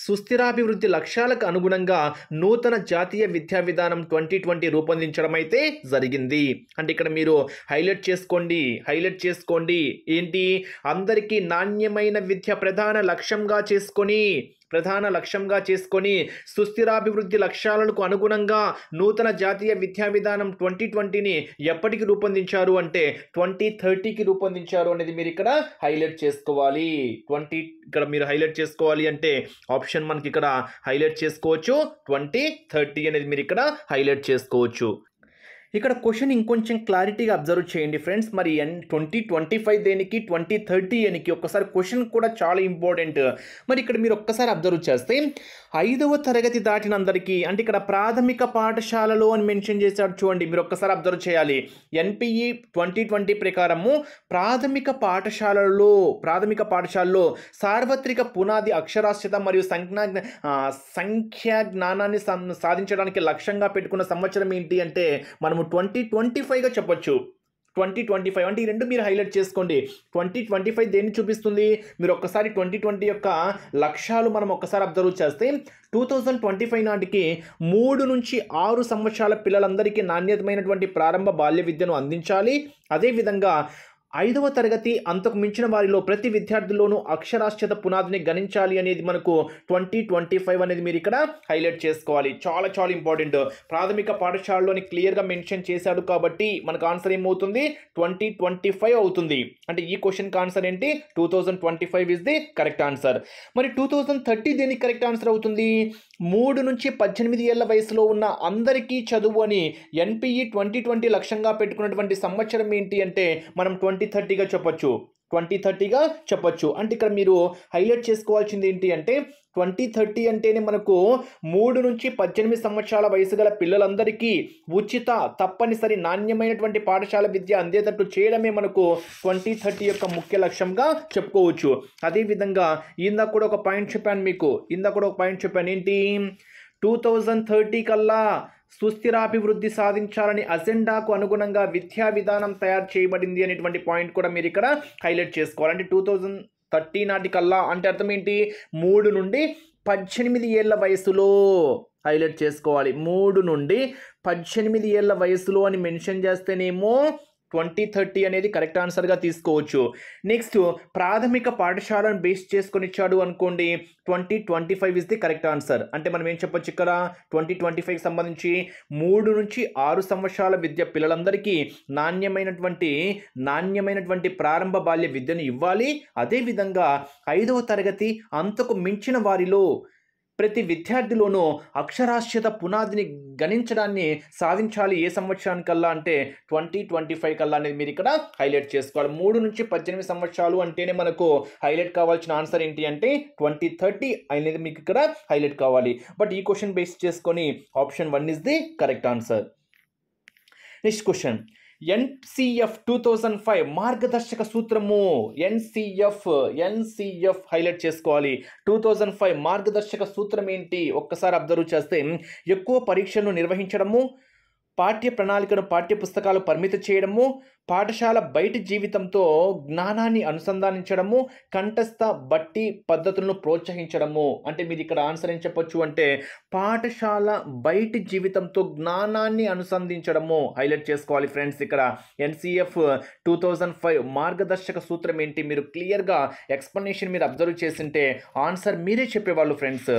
సుస్థిరాభివృద్ధి లక్ష్యాలకు అనుగుణంగా నూతన జాతీయ విద్యా విధానం 2020 రూపొందించడం అయితే జరిగింది. అంటే ఇక్కడ మీరు హైలైట్ చేసుకోండి ఏంటి, అందరికీ నాణ్యమైన విద్య ప్రధాన లక్ష్యంగా చేసుకొని సుస్థిరాభివృద్ధి లక్ష్యాలకు అనుగుణంగా నూతన జాతీయ విద్యా విధానం 2020ని ఎప్పటికి రూపొందించారు అంటే 2030కి రూపొందించారు అనేది మీరు ఇక్కడ హైలైట్ చేసుకోవాలి. ఇక్కడ మీరు హైలైట్ చేసుకోవాలి అంటే ఆప్షన్ మనకి ఇక్కడ హైలైట్ చేసుకోవచ్చు, 2030 అనేది మీరు ఇక్కడ హైలైట్ చేసుకోవచ్చు. ఇక్కడ క్వశ్చన్ ఇంకొంచెం క్లారిటీగా అబ్జర్వ్ చేయండి ఫ్రెండ్స్. మరి 2025 దేనికి, 2030 దేనికి, ఒక్కసారి క్వశ్చన్ కూడా చాలా ఇంపార్టెంట్. మరి ఇక్కడ మీరు ఒక్కసారి అబ్జర్వ్ చేస్తే 5వ తరగతి దాటిన అందరికీ, అంటే ఇక్కడ ప్రాథమిక పాఠశాలలో అని మెన్షన్ చేశాడు చూడండి, మీరు ఒక్కసారి అబ్జర్వ్ చేయాలి. NPE 2020 ప్రకారము ప్రాథమిక పాఠశాలలో సార్వత్రిక పునాది అక్షరాస్యత మరియు సంఖ్యా జ్ఞానాన్ని సాధించడానికి లక్ష్యంగా పెట్టుకున్న సంవత్సరం ఏంటి అంటే మనము 2025గా చెప్పొచ్చు. 2025 అంటే ఈ రెండు మీరు హైలైట్ చేసుకోండి. 2025 దేన్ని చూపిస్తుంది, మీరు ఒక్కసారి 2020 యొక్క లక్ష్యాలు మనం ఒక్కసారి అబ్జర్వ్ చేస్తే 2025 నాటికి 3 నుంచి 6 సంవత్సరాల పిల్లలందరికీ నాణ్యతమైనటువంటి ప్రారంభ బాల్య విద్యను అందించాలి. అదేవిధంగా 5వ తరగతి అంతకు మించిన వారిలో ప్రతి విద్యార్థిలోనూ అక్షరాస్యత పునాదిని గణించాలి అనేది మనకు 2025 అనేది మీరు ఇక్కడ హైలైట్ చేసుకోవాలి. చాలా చాలా ఇంపార్టెంట్. ప్రాథమిక పాఠశాలలోని క్లియర్గా మెన్షన్ చేశాడు కాబట్టి మనకు ఆన్సర్ ఏమవుతుంది, 2025 అవుతుంది. అంటే ఈ క్వశ్చన్కి ఆన్సర్ ఏంటి, 2025 ఇస్ ది కరెక్ట్ ఆన్సర్. మరి 2030 దేనికి కరెక్ట్ ఆన్సర్ అవుతుంది, 3 నుంచి 18 ఏళ్ల వయసులో ఉన్న అందరికీ చదువు అని NPE 2020 లక్ష్యంగా పెట్టుకున్నటువంటి సంవత్సరం ఏంటి అంటే మనం 2030గా చెప్పొచ్చు. అంటే ఇక్కడ మీరు హైలైట్ చేసుకోవాల్సింది ఏంటి అంటే 2030 అంటేనే మనకు 3 నుంచి 18 సంవత్సరాల వయసు గల పిల్లలందరికీ ఉచిత తప్పనిసరి నాణ్యమైనటువంటి పాఠశాల విద్య అందేటట్టు చేయడమే మనకు 2030 యొక్క ముఖ్య లక్ష్యంగా చెప్పుకోవచ్చు. అదేవిధంగా ఇందాక కూడా ఒక పాయింట్ చెప్పాను ఏంటి, 2030 కల్లా సుస్థిరాభివృద్ధి సాధించాలని అజెండాకు అనుగుణంగా విద్యా విధానం తయారు చేయబడింది అనేటువంటి పాయింట్ కూడా మీరు ఇక్కడ హైలైట్ చేసుకోవాలి. అంటే 2030 నాటికల్లా అంటే అర్థం ఏంటి, 3 నుండి 18 ఏళ్ల వయసులో హైలైట్ చేసుకోవాలి. 3 నుండి 18 ఏళ్ల వయసులో అని మెన్షన్ చేస్తేనేమో 2030 అనేది కరెక్ట్ ఆన్సర్గా తీసుకోవచ్చు. నెక్స్ట్ ప్రాథమిక పాఠశాలను బేస్ చేసుకొని ఇచ్చాడు అనుకోండి, 2025 ఇస్ ది కరెక్ట్ ఆన్సర్. అంటే మనం ఏం చెప్పొచ్చు ఇక్కడ 2025కి సంబంధించి 3 నుంచి 6 సంవత్సరాల విద్య పిల్లలందరికీ నాణ్యమైనటువంటి ప్రారంభ బాల్య విద్యను ఇవ్వాలి. అదేవిధంగా 5వ తరగతి అంతకు మించిన వారిలో ప్రతి విద్యార్థిలోనూ అక్షరాస్యత పునాదిని గణించడాన్ని సాధించాలి ఏ సంవత్సరానికల్లా అంటే 2025 కల్లా అనేది మీరు ఇక్కడ హైలైట్ చేసుకోవాలి. 3 నుంచి 18 సంవత్సరాలు అంటేనే మనకు హైలైట్ కావాల్సిన ఆన్సర్ ఏంటి అంటే 2030 అనేది మీకు ఇక్కడ హైలైట్ కావాలి. బట్ ఈ క్వశ్చన్ బేస్ చేసుకొని option 1 is the correct answer. Next question, NCF 2005 మార్గదర్శక సూత్రము. NCF హైలైట్ చేసుకోవాలి. 2005 మార్గదర్శక సూత్రం ఏంటి ఒక్కసారి అబ్జర్వ్ చేస్తే, ఎక్కువ పరీక్షలను నిర్వహించడము, పాఠ్య ప్రణాళికను పాఠ్య పుస్తకాలు పరిమితి చేయడము, పాఠశాల బయటి జీవితంతో జ్ఞానాన్ని అనుసంధానించడము, కంఠస్థ బట్టి పద్ధతులను ప్రోత్సహించడము. అంటే మీరు ఇక్కడ ఆన్సర్ ఏం చెప్పొచ్చు అంటే పాఠశాల బయటి జీవితంతో జ్ఞానాన్ని అనుసంధించడము హైలైట్ చేసుకోవాలి ఫ్రెండ్స్. ఇక్కడ NCF 2005 మార్గదర్శక సూత్రం ఏంటి మీరు క్లియర్గా ఎక్స్ప్లెనేషన్ మీరు అబ్జర్వ్ చేసింటే ఆన్సర్ మీరే చెప్పేవాళ్ళు ఫ్రెండ్స్.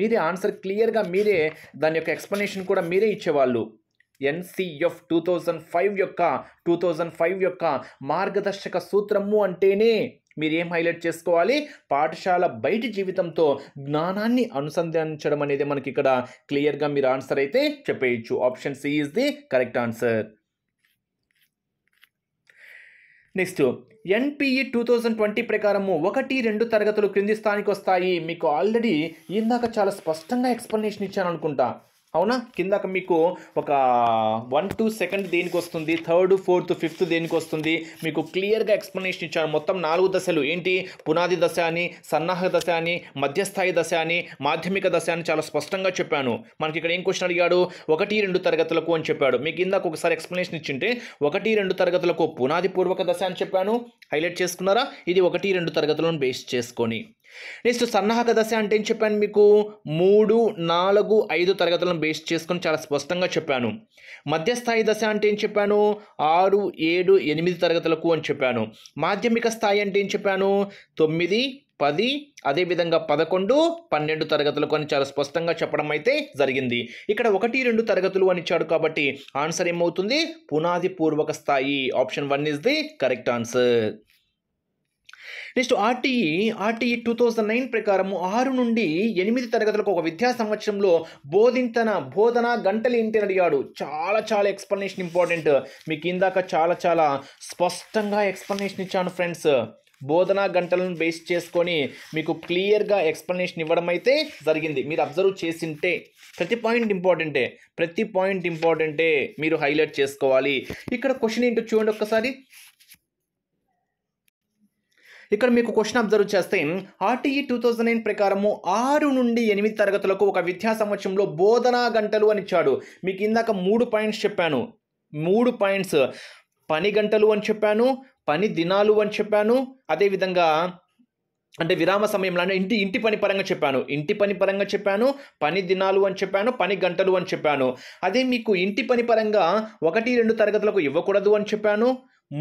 మీరే ఆన్సర్ క్లియర్గా మీరే దాని యొక్క ఎక్స్ప్లెనేషన్ కూడా మీరే ఇచ్చేవాళ్ళు. NCF 2005 యొక్క మార్గదర్శక సూత్రము అంటేనే మీరు ఏం హైలైట్ చేసుకోవాలి, పాఠశాల బయటి జీవితంతో జ్ఞానాన్ని అనుసంధానించడం అనేది మనకి ఇక్కడ క్లియర్గా మీరు ఆన్సర్ అయితే చెప్పేయచ్చు. Option C is the correct answer. Next NPE 2020 ప్రకారము 1-2 తరగతులు క్రింది స్థానికి వస్తాయి. మీకు ఆల్రెడీ ఇందాక చాలా స్పష్టంగా ఎక్స్ప్లెనేషన్ ఇచ్చాను అనుకుంటా. అవునా? కిందక మీకు ఒక 1 2 సెకండ్ దేనికి వస్తుంది, థర్డ్ ఫోర్త్ ఫిఫ్త్ దేనికి వస్తుంది, మీకు క్లియర్గా ఎక్స్ప్లెనేషన్ ఇచ్చాను. మొత్తం 4 దశలు ఏంటి, పునాది దశ అని, సన్నాహక దశ అని, మధ్యస్థాయి దశ అని, మాధ్యమిక దశ అని చాలా స్పష్టంగా చెప్పాను. మనకి ఇక్కడ ఏం క్వశ్చన్ అడిగాడు, 1 2 తరగతులకు అని చెప్పాడు. మీకు ఇందాక ఒకసారి ఎక్స్ప్లెనేషన్ ఇచ్చింటే 1 2 తరగతులకు పునాది పూర్వక దశ అని చెప్పాను, హైలైట్ చేసుకున్నారా? ఇది 1 2 తరగతులను బేస్ చేసుకొని. నెక్స్ట్ సన్నాహక దశ అంటే ఏం చెప్పాను మీకు, 3 4 5 తరగతులను బేస్ చేసుకొని చాలా స్పష్టంగా చెప్పాను. మధ్యస్థాయి దశ అంటే ఏం చెప్పాను, 6 7 8 తరగతులకు అని చెప్పాను. మాధ్యమిక స్థాయి అంటే ఏం చెప్పాను, 9 10 అదేవిధంగా 11 12 తరగతులకు అని చాలా స్పష్టంగా చెప్పడం అయితే జరిగింది. ఇక్కడ 1 2 తరగతులు అని ఇచ్చాడు కాబట్టి ఆన్సర్ ఏమవుతుంది, పునాది పూర్వక స్థాయి. Option 1 is the correct answer. Next RTE 2009 ప్రకారము 6 నుండి 8 తరగతులకు ఒక విద్యా సంవత్సరంలో బోధనా గంటలు ఏంటి అని అడిగాడు. చాలా ఎక్స్ప్లెనేషన్ ఇంపార్టెంట్. మీకు ఇందాక చాలా స్పష్టంగా ఎక్స్ప్లెనేషన్ ఇచ్చాను ఫ్రెండ్స్. బోధనా గంటలను బేస్ చేసుకొని మీకు క్లియర్గా ఎక్స్ప్లెనేషన్ ఇవ్వడం అయితే జరిగింది. మీరు అబ్జర్వ్ చేసింటే ప్రతి పాయింట్ ఇంపార్టెంటే మీరు హైలైట్ చేసుకోవాలి. ఇక్కడ క్వశ్చన్ ఏంటో చూడండి ఒక్కసారి. ఇక్కడ మీకు క్వశ్చన్ అబ్జర్వ్ చేస్తే ఆర్టీఈ 2009 ప్రకారము 6 నుండి 8 తరగతులకు ఒక విద్యా సంవత్సరంలో బోధనా గంటలు అని ఇచ్చాడు. మీకు ఇందాక 3 పాయింట్స్ చెప్పాను. 3 పాయింట్స్, పని గంటలు అని చెప్పాను, పని దినాలు అని చెప్పాను, అదేవిధంగా అంటే విరామ సమయంలో ఇంటి పని పరంగా చెప్పాను, పని దినాలు అని చెప్పాను, పని గంటలు అని చెప్పాను. అదే మీకు ఇంటి పని పరంగా 1 2 తరగతులకు ఇవ్వకూడదు అని చెప్పాను,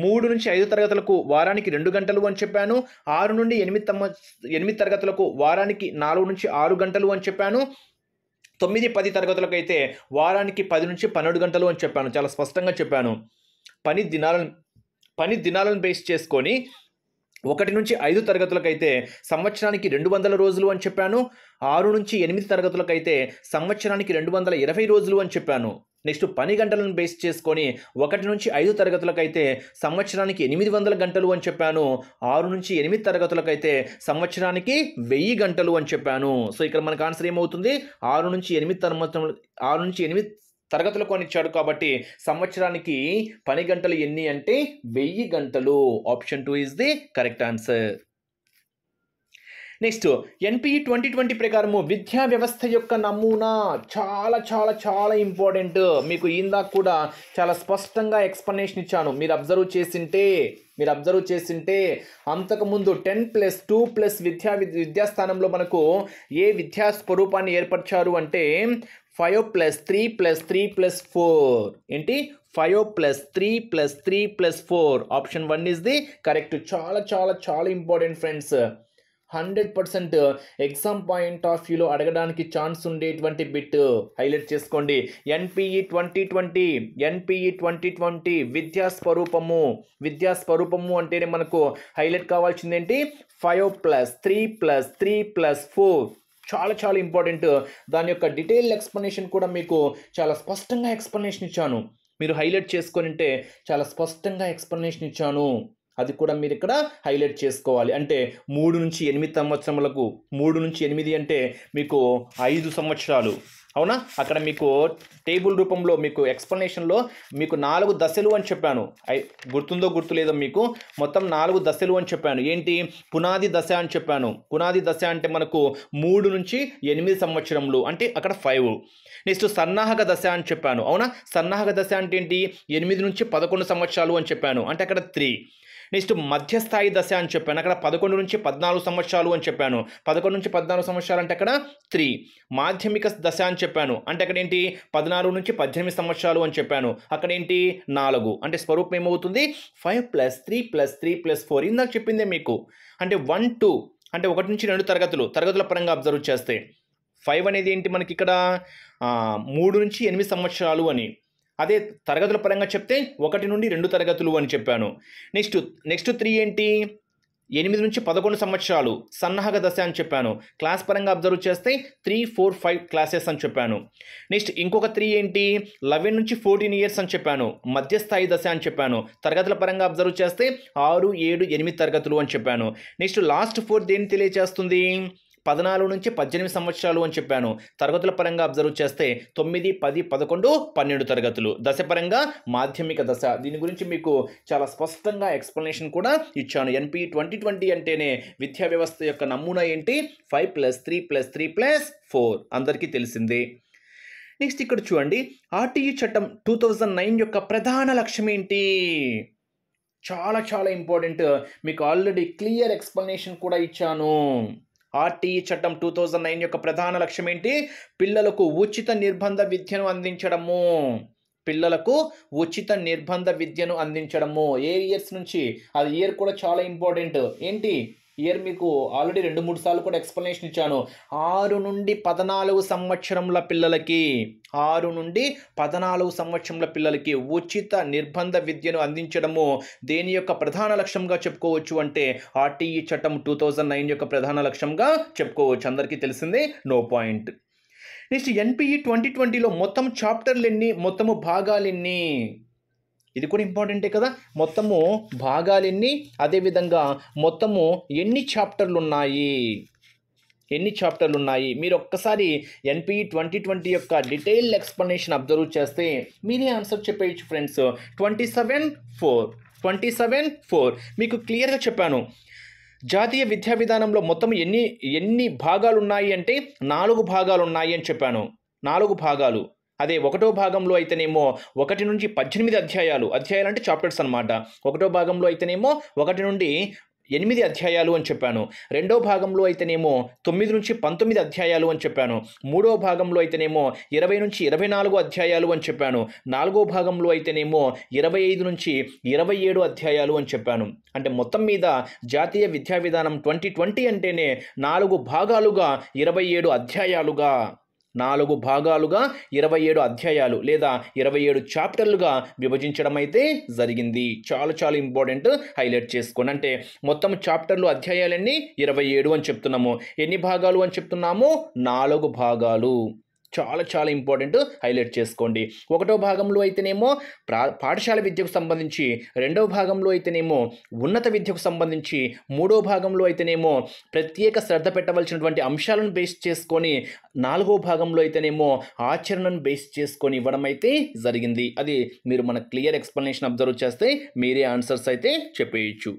3 నుంచి 5 తరగతులకు వారానికి 2 గంటలు అని చెప్పాను, 6 నుండి 8 తరగతులకు వారానికి 4 నుంచి 6 గంటలు అని చెప్పాను, 9 10 తరగతులకు అయితే వారానికి 10 నుంచి 12 గంటలు అని చెప్పాను. చాలా స్పష్టంగా చెప్పాను. పని దినాలను బేస్ చేసుకొని 1 నుంచి 5 తరగతులకు అయితే సంవత్సరానికి 200 రోజులు అని చెప్పాను, 6 నుంచి 8 తరగతులకు అయితే సంవత్సరానికి 220 రోజులు అని చెప్పాను. నెక్స్ట్ పని గంటలను బేస్ చేసుకొని 1 నుంచి 5 తరగతులకు అయితే సంవత్సరానికి 800 గంటలు అని చెప్పాను, 6 నుంచి 8 తరగతులకు అయితే సంవత్సరానికి 1000 గంటలు అని చెప్పాను. సో ఇక్కడ మనకు ఆన్సర్ ఏమవుతుంది, 6 నుంచి 8 తరగతులకు అని ఇచ్చాడు కాబట్టి సంవత్సరానికి పని గంటలు ఎన్ని అంటే 1000 గంటలు. Option 2 is the correct answer. Next NPE 2020 ప్రకారము విద్యా వ్యవస్థ యొక్క నమూనా చాలా ఇంపార్టెంట్. మీకు ఇందాక కూడా చాలా స్పష్టంగా ఎక్స్ప్లెనేషన్ ఇచ్చాను. మీరు అబ్జర్వ్ చేసింటే అంతకుముందు 10+2+ విద్యాస్థానంలో మనకు ఏ విద్యా స్వరూపాన్ని ఏర్పరిచారు అంటే 5+3+3+4 ఏంటి, 5+3+3+4. Option 1 is the correct. చాలా important friends. 100% exam point of వ్యూలో అడగడానికి ఛాన్స్ ఉండేటువంటి బిట్ హైలైట్ చేసుకోండి. ఎన్పిఈ 2020 విద్యా స్వరూపము అంటేనే మనకు హైలైట్ కావాల్సింది ఏంటి, 5+3+3+4. చాలా ఇంపార్టెంట్. దాని యొక్క డీటెయిల్ ఎక్స్ప్లెనేషన్ కూడా మీకు చాలా స్పష్టంగా ఎక్స్ప్లెనేషన్ ఇచ్చాను. మీరు హైలైట్ చేసుకొని ఉంటే చాలా స్పష్టంగా ఎక్స్ప్లెనేషన్ ఇచ్చాను. అది కూడా మీరు ఇక్కడ హైలైట్ చేసుకోవాలి. అంటే 3 నుంచి 8 సంవత్సరములకు, 3 నుంచి 8 అంటే మీకు 5 సంవత్సరాలు. అవునా? అక్కడ మీకు టేబుల్ రూపంలో మీకు ఎక్స్ప్లెనేషన్లో మీకు 4 దశలు అని చెప్పాను. గుర్తుందో గుర్తులేదో మీకు మొత్తం 4 దశలు అని చెప్పాను. ఏంటి, పునాది దశ అని చెప్పాను. పునాది దశ అంటే మనకు 3 నుంచి 8 సంవత్సరములు అంటే అక్కడ 5. నెక్స్ట్ సన్నాహక దశ అని చెప్పాను. అవునా? సన్నాహక దశ అంటే ఏంటి, 8 నుంచి 11 సంవత్సరాలు అని చెప్పాను అంటే అక్కడ 3. నెక్స్ట్ మధ్యస్థాయి దశ అని చెప్పాను, అక్కడ 11 నుంచి 14 సంవత్సరాలు అని చెప్పాను. 11 నుంచి 14 సంవత్సరాలు అంటే అక్కడ 3. మాధ్యమిక దశ అని చెప్పాను అంటే అక్కడ ఏంటి, 14 నుంచి 18 సంవత్సరాలు అని చెప్పాను. అక్కడ ఏంటి, 4. అంటే స్వరూపం ఏమవుతుంది, 5+3+3+4. ఇందాక చెప్పిందే మీకు. అంటే 1 2 అంటే 1 నుంచి 2 తరగతుల పరంగా అబ్జర్వ్ చేస్తే 5 అనేది ఏంటి మనకి ఇక్కడ 3 నుంచి 8 సంవత్సరాలు అని. అదే తరగతుల పరంగా చెప్తే 1 నుండి 2 తరగతులు అని చెప్పాను. నెక్స్ట్ 3 ఏంటి, 8 నుంచి 11 సంవత్సరాలు సన్నాహక దశ అని చెప్పాను. క్లాస్ పరంగా అబ్జర్వ్ చేస్తే 3 4 5 క్లాసెస్ అని చెప్పాను. నెక్స్ట్ ఇంకొక 3 ఏంటి, 11 నుంచి 14 ఇయర్స్ అని చెప్పాను. మధ్యస్థాయి దశ అని చెప్పాను. తరగతుల పరంగా అబ్జర్వ్ చేస్తే 6 7 8 తరగతులు అని చెప్పాను. నెక్స్ట్ లాస్ట్ 4 దేన్ని తెలియజేస్తుంది, 14 నుంచి 18 సంవత్సరాలు అని చెప్పాను. తరగతుల పరంగా అబ్జర్వ్ చేస్తే 9, 10, 11, 12 తరగతులు. దశ పరంగా మాధ్యమిక దశ. దీని గురించి మీకు చాలా స్పష్టంగా ఎక్స్ప్లెనేషన్ కూడా ఇచ్చాను. NPE 2020 అంటేనే విద్యా వ్యవస్థ యొక్క నమూనా ఏంటి? 5+3+3+4 అందరికీ తెలిసిందే. నెక్స్ట్ ఇక్కడ చూడండి, RTE చట్టం 2009 యొక్క ప్రధాన లక్ష్యం ఏంటి? చాలా చాలా ఇంపార్టెంట్. మీకు ఆల్రెడీ క్లియర్ ఎక్స్ప్లెనేషన్ కూడా ఇచ్చాను. RTE చట్టం 2009 యొక్క ప్రధాన లక్ష్యం ఏంటి? పిల్లలకు ఉచిత నిర్బంధ విద్యను అందించడము. పిల్లలకు ఉచిత నిర్బంధ విద్యను అందించడము. ఏ ఇయర్స్ నుంచి? అది ఇయర్ కూడా చాలా ఇంపార్టెంట్. ఏంటి ఇయర్? మీకు ఆల్రెడీ 2-3 సార్లు కూడా ఎక్స్ప్లెనేషన్ ఇచ్చాను. 6 నుండి 14 సంవత్సరముల పిల్లలకి 6 నుండి 14 సంవత్సరముల పిల్లలకి ఉచిత నిర్బంధ విద్యను అందించడము దేని యొక్క ప్రధాన లక్ష్యంగా చెప్పుకోవచ్చు అంటే RTE చట్టం 2009 యొక్క ప్రధాన లక్ష్యంగా చెప్పుకోవచ్చు. అందరికీ తెలిసిందే, నో పాయింట్. నెక్స్ట్ NPE 2020లో మొత్తం చాప్టర్లు ఎన్ని? మొత్తము భాగాలు ఎన్ని? ఇది కూడా ఇంపార్టెంటే కదా. మొత్తము భాగాలు ఎన్ని, అదేవిధంగా మొత్తము ఎన్ని చాప్టర్లు ఉన్నాయి? ఎన్ని చాప్టర్లు ఉన్నాయి? మీరు ఒక్కసారి NPE 2020 యొక్క డీటెయిల్ ఎక్స్ప్లెనేషన్ అబ్జర్వ్ చేస్తే మీరే ఆన్సర్ చెప్పేయచ్చు ఫ్రెండ్స్. 27/4 మీకు క్లియర్గా చెప్పాను. జాతీయ విద్యా విధానంలో మొత్తం ఎన్ని భాగాలు ఉన్నాయి అంటే 4 భాగాలు ఉన్నాయి అని చెప్పాను. 4 భాగాలు. అదే 1వ భాగంలో అయితేనేమో 1 నుంచి 18 అధ్యాయాలు అంటే చాప్టర్స్ అనమాట. 1వ భాగంలో అయితేనేమో 1 నుండి 8 అధ్యాయాలు అని చెప్పాను. 2వ భాగంలో అయితేనేమో 9 నుంచి 19 అధ్యాయాలు అని చెప్పాను. 3వ భాగంలో అయితేనేమో 20 నుంచి 24 అధ్యాయాలు అని చెప్పాను. 4వ భాగంలో అయితేనేమో 25 నుంచి 27 అధ్యాయాలు అని చెప్పాను. అంటే మొత్తం మీద జాతీయ విద్యా విధానం 2020 అంటేనే 4 భాగాలుగా 27 అధ్యాయాలుగా 4 భాగాలుగా 27 అధ్యాయాలు లేదా 27 చాప్టర్లుగా విభజించడం అయితే జరిగింది. చాలా చాలా ఇంపార్టెంట్, హైలైట్ చేసుకోండి. అంటే మొత్తం చాప్టర్లు అధ్యాయాలన్నీ 27 అని చెప్తున్నాము. ఎన్ని భాగాలు అని చెప్తున్నాము? 4 భాగాలు. చాలా చాలా ఇంపార్టెంట్, హైలైట్ చేసుకోండి. 1వ భాగంలో అయితేనేమో పాఠశాల విద్యకు సంబంధించి, 2వ భాగంలో అయితేనేమో ఉన్నత విద్యకు సంబంధించి, 3వ భాగంలో అయితేనేమో ప్రత్యేక శ్రద్ధ పెట్టవలసినటువంటి అంశాలను బేస్ చేసుకొని, 4వ భాగంలో అయితేనేమో ఆచరణను బేస్ చేసుకొని ఇవ్వడం అయితే జరిగింది. అది మీరు మన క్లియర్ ఎక్స్ప్లెనేషన్ అబ్జర్వ్ చేస్తే మీరే ఆన్సర్స్ అయితే చెప్పేయచ్చు.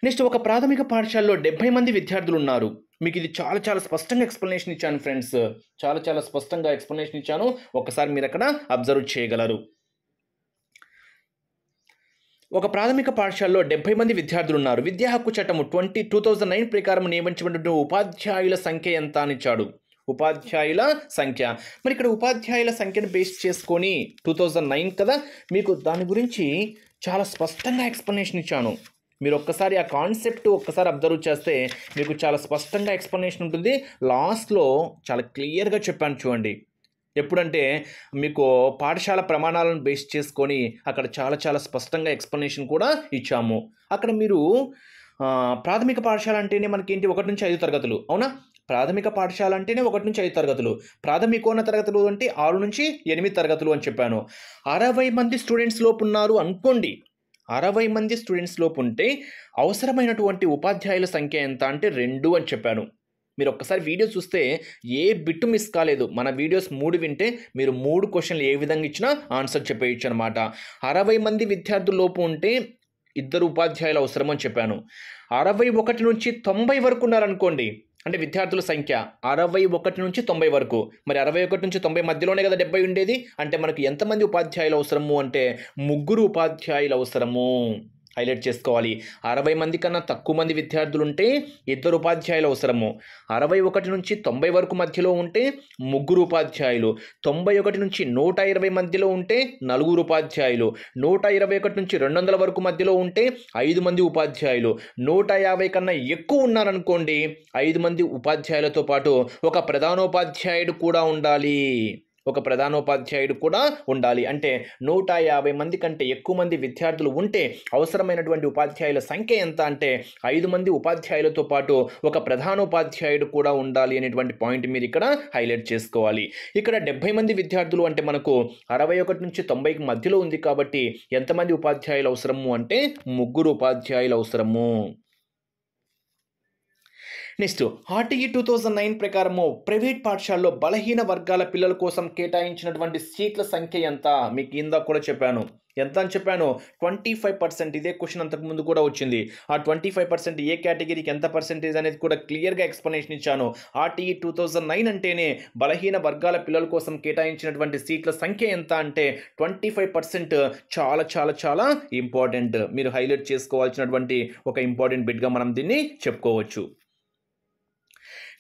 నెక్స్ట్, ఒక ప్రాథమిక పాఠశాలలో 70 మంది విద్యార్థులు ఉన్నారు. మీకు ఇది చాలా చాలా స్పష్టంగా ఎక్స్ప్లెనేషన్ ఇచ్చాను ఫ్రెండ్స్. చాలా చాలా స్పష్టంగా ఎక్స్ప్లెనేషన్ ఇచ్చాను. ఒకసారి మీరు అక్కడ అబ్జర్వ్ చేయగలరు. ఒక ప్రాథమిక పాఠశాలలో 70 మంది విద్యార్థులు ఉన్నారు. విద్యా హక్కు చట్టం 2009 ప్రకారం నియమించబడిన ఉపాధ్యాయుల సంఖ్య ఎంత అని ఇచ్చాడు. ఉపాధ్యాయుల సంఖ్య. మరి ఇక్కడ ఉపాధ్యాయుల సంఖ్యను బేస్ చేసుకొని 2009 కదా, మీకు దాని గురించి చాలా స్పష్టంగా ఎక్స్ప్లెనేషన్ ఇచ్చాను. మీరు ఒక్కసారి ఆ కాన్సెప్ట్ ఒక్కసారి అబ్జర్వ్ చేస్తే మీకు చాలా స్పష్టంగా ఎక్స్ప్లెనేషన్ ఉంటుంది. లాస్ట్లో చాలా క్లియర్గా చెప్పాను చూడండి. ఎప్పుడంటే మీకు పాఠశాల ప్రమాణాలను బేస్ చేసుకొని అక్కడ చాలా చాలా స్పష్టంగా ఎక్స్ప్లెనేషన్ కూడా ఇచ్చాము. అక్కడ మీరు ప్రాథమిక పాఠశాల అంటేనే మనకేంటి 1 నుంచి 5 తరగతులు, అవునా? ప్రాథమిక పాఠశాల అంటేనే 1 నుంచి 5 తరగతులు. ప్రాథమికోన్నత తరగతులు అంటే 6 నుంచి 8 తరగతులు అని చెప్పాను. 60 మంది స్టూడెంట్స్ లోపు ఉన్నారు అనుకోండి. 60 మంది స్టూడెంట్స్ లోపు ఉంటే అవసరమైనటువంటి ఉపాధ్యాయుల సంఖ్య ఎంత అంటే 2 అని చెప్పాను. మీరు ఒక్కసారి వీడియో చూస్తే ఏ బిట్టు మిస్ కాలేదు. మన వీడియోస్ 3 వింటే మీరు 3 క్వశ్చన్లు ఏ విధంగా ఇచ్చినా ఆన్సర్ చెప్పేయచ్చు అనమాట. 60 మంది విద్యార్థుల లోపు ఉంటే 2 ఉపాధ్యాయులు అవసరం అని చెప్పాను. 61 నుంచి 90 వరకు ఉన్నారనుకోండి, అంటే విద్యార్థుల సంఖ్య 61 నుంచి 90 వరకు. మరి 61 నుంచి 90 మధ్యలోనే కదా 70 ఉండేది. అంటే మనకు ఎంతమంది ఉపాధ్యాయులు అవసరము అంటే 3 ఉపాధ్యాయులు అవసరము. హైలైట్ చేసుకోవాలి. 60 మంది కన్నా తక్కువ మంది విద్యార్థులు ఉంటే 2 ఉపాధ్యాయులు అవసరము. 61 నుంచి 90 వరకు మధ్యలో ఉంటే 3 ఉపాధ్యాయులు. 91 నుంచి 120 మధ్యలో ఉంటే 4 ఉపాధ్యాయులు. 121 నుంచి 200 వరకు మధ్యలో ఉంటే 5 మంది ఉపాధ్యాయులు. 150 కన్నా ఎక్కువ ఉన్నారనుకోండి, 5 మంది ఉపాధ్యాయులతో పాటు ఒక ప్రధానోపాధ్యాయుడు కూడా ఉండాలి. అంటే 150 మంది కంటే ఎక్కువ మంది విద్యార్థులు ఉంటే అవసరమైనటువంటి ఉపాధ్యాయుల సంఖ్య ఎంత అంటే 5 మంది ఉపాధ్యాయులతో పాటు ఒక ప్రధానోపాధ్యాయుడు కూడా ఉండాలి అనేటువంటి పాయింట్ మీరు ఇక్కడ హైలైట్ చేసుకోవాలి. ఇక్కడ 70 మంది విద్యార్థులు అంటే మనకు 61 నుంచి 90కి మధ్యలో ఉంది కాబట్టి ఎంతమంది ఉపాధ్యాయులు అవసరము అంటే 3 ఉపాధ్యాయులు అవసరము. నెక్స్ట్ ఆర్టీఈ 2009 ప్రకారము ప్రైవేట్ పాఠశాలలో బలహీన వర్గాల పిల్లల కోసం కేటాయించినటువంటి సీట్ల సంఖ్య ఎంత? మీకు ఇందాక కూడా చెప్పాను. ఎంత అని చెప్పాను? 25%. ఇదే క్వశ్చన్ అంతకు ముందు కూడా వచ్చింది. ఆ 25% ఏ కేటగిరీకి ఎంత పర్సెంటేజ్ అనేది కూడా క్లియర్గా ఎక్స్ప్లెనేషన్ ఇచ్చాను. ఆర్టీఈ 2009 అంటేనే బలహీన వర్గాల పిల్లల కోసం కేటాయించినటువంటి సీట్ల సంఖ్య ఎంత అంటే 25%. చాలా చాలా చాలా ఇంపార్టెంట్. మీరు హైలైట్ చేసుకోవాల్సినటువంటి ఒక ఇంపార్టెంట్ బిట్గా మనం దీన్ని చెప్పుకోవచ్చు.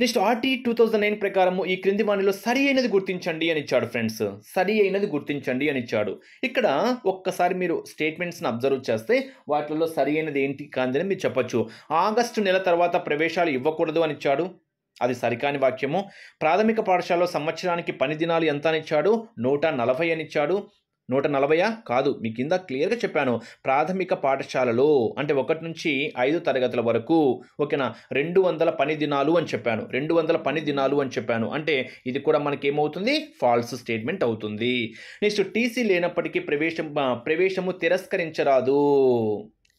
నెక్స్ట్ ఆర్టీఈ 2009 ప్రకారము ఈ క్రింది వానిలో సరి అయినది గుర్తించండి అని ఇచ్చాడు ఫ్రెండ్స్. సరి అయినది గుర్తించండి అని ఇచ్చాడు. ఇక్కడ ఒక్కసారి మీరు స్టేట్మెంట్స్ని అబ్జర్వ్ చేస్తే వాటిలో సరి అయినది ఏంటి కాదని మీరు చెప్పొచ్చు. ఆగస్టు నెల తర్వాత ప్రవేశాలు ఇవ్వకూడదు అని ఇచ్చాడు. అది సరికాని వాక్యము. ప్రాథమిక పాఠశాలలో సంవత్సరానికి పని దినాలు ఎంత అని ఇచ్చాడు? 140 అని ఇచ్చాడు. 140 కాదు, మీ కింద క్లియర్గా చెప్పాను. ప్రాథమిక పాఠశాలలో అంటే 1 నుంచి 5 తరగతుల వరకు ఓకేనా 200 పని దినాలు అని చెప్పాను. 200 పని దినాలు అని చెప్పాను. అంటే ఇది కూడా మనకి ఏమవుతుంది? ఫాల్స్ స్టేట్మెంట్ అవుతుంది. నెక్స్ట్ టీసీ లేనప్పటికీ ప్రవేశము తిరస్కరించరాదు.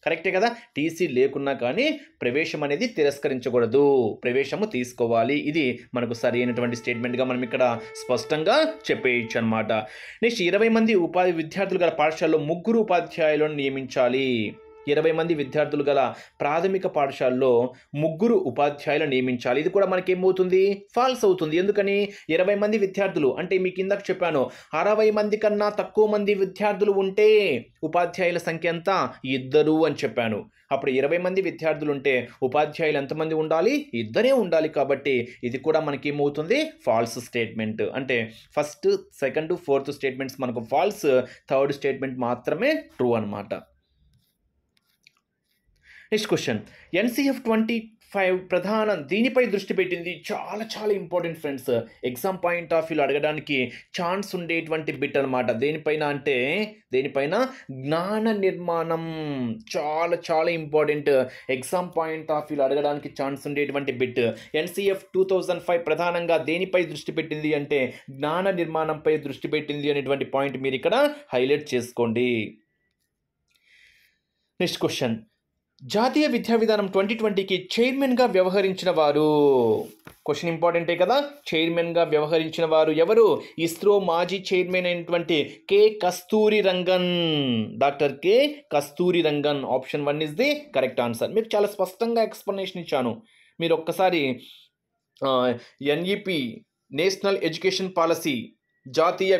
కరెక్టే కదా? టీసీ లేకున్నా కానీ ప్రవేశం అనేది తిరస్కరించకూడదు, ప్రవేశము తీసుకోవాలి. ఇది మనకు సరి అయినటువంటి స్టేట్మెంట్గా మనం ఇక్కడ స్పష్టంగా చెప్పేయచ్చు అనమాట. నెక్స్ట్ 20 మంది విద్యార్థులు గల పాఠశాలలో 3 ఉపాధ్యాయులను నియమించాలి. 20 మంది విద్యార్థులు గల ప్రాథమిక పాఠశాలలో 3 ఉపాధ్యాయులు నియమించాలి. ఇది కూడా మనకి ఏమవుతుంది? ఫాల్స్ అవుతుంది. ఎందుకని? 20 మంది విద్యార్థులు అంటే మీకు ఇందాక చెప్పాను 60 మంది కన్నా తక్కువ మంది విద్యార్థులు ఉంటే ఉపాధ్యాయుల సంఖ్య ఎంత? 2 అని చెప్పాను. అప్పుడు 20 మంది విద్యార్థులు ఉంటే ఉపాధ్యాయులు ఎంతమంది ఉండాలి? 2 ఉండాలి. కాబట్టి ఇది కూడా మనకి ఏమవుతుంది? False statement. అంటే ఫస్ట్, సెకండ్, ఫోర్త్ స్టేట్మెంట్స్ మనకు ఫాల్స్, థర్డ్ స్టేట్మెంట్ మాత్రమే ట్రూ అనమాట. నెక్స్ట్ క్వశ్చన్ NCF 25 ప్రధానం దీనిపై దృష్టి పెట్టింది. చాలా చాలా important friends. Exam point of వ్యూలో అడగడానికి ఛాన్స్ ఉండేటువంటి బిట్ అనమాట. దేనిపైన అంటే దేనిపైన? జ్ఞాన నిర్మాణం. చాలా చాలా ఇంపార్టెంట్. ఎగ్జామ్ పాయింట్ ఆఫ్ వ్యూలో అడగడానికి ఛాన్స్ ఉండేటువంటి బిట్. NCF 2005 ప్రధానంగా దేనిపై దృష్టి పెట్టింది అంటే జ్ఞాన నిర్మాణంపై దృష్టి పెట్టింది అనేటువంటి పాయింట్ మీరు ఇక్కడ హైలైట్ చేసుకోండి. నెక్స్ట్ క్వశ్చన్ జాతీయ విద్యా విధానం 2020కి చైర్మన్గా వ్యవహరించిన వారు. క్వశ్చన్ ఇంపార్టెంటే కదా? చైర్మన్గా వ్యవహరించిన వారు ఎవరు? ఇస్రో మాజీ చైర్మన్ అయినటువంటి K Kasturi Rangan. Doctor K Kasturi Rangan. Option 1 is the correct answer. మీకు చాలా స్పష్టంగా ఎక్స్ప్లెనేషన్ ఇచ్చాను. మీరు ఒక్కసారి NEP నేషనల్ ఎడ్యుకేషన్ పాలసీ జాతీయ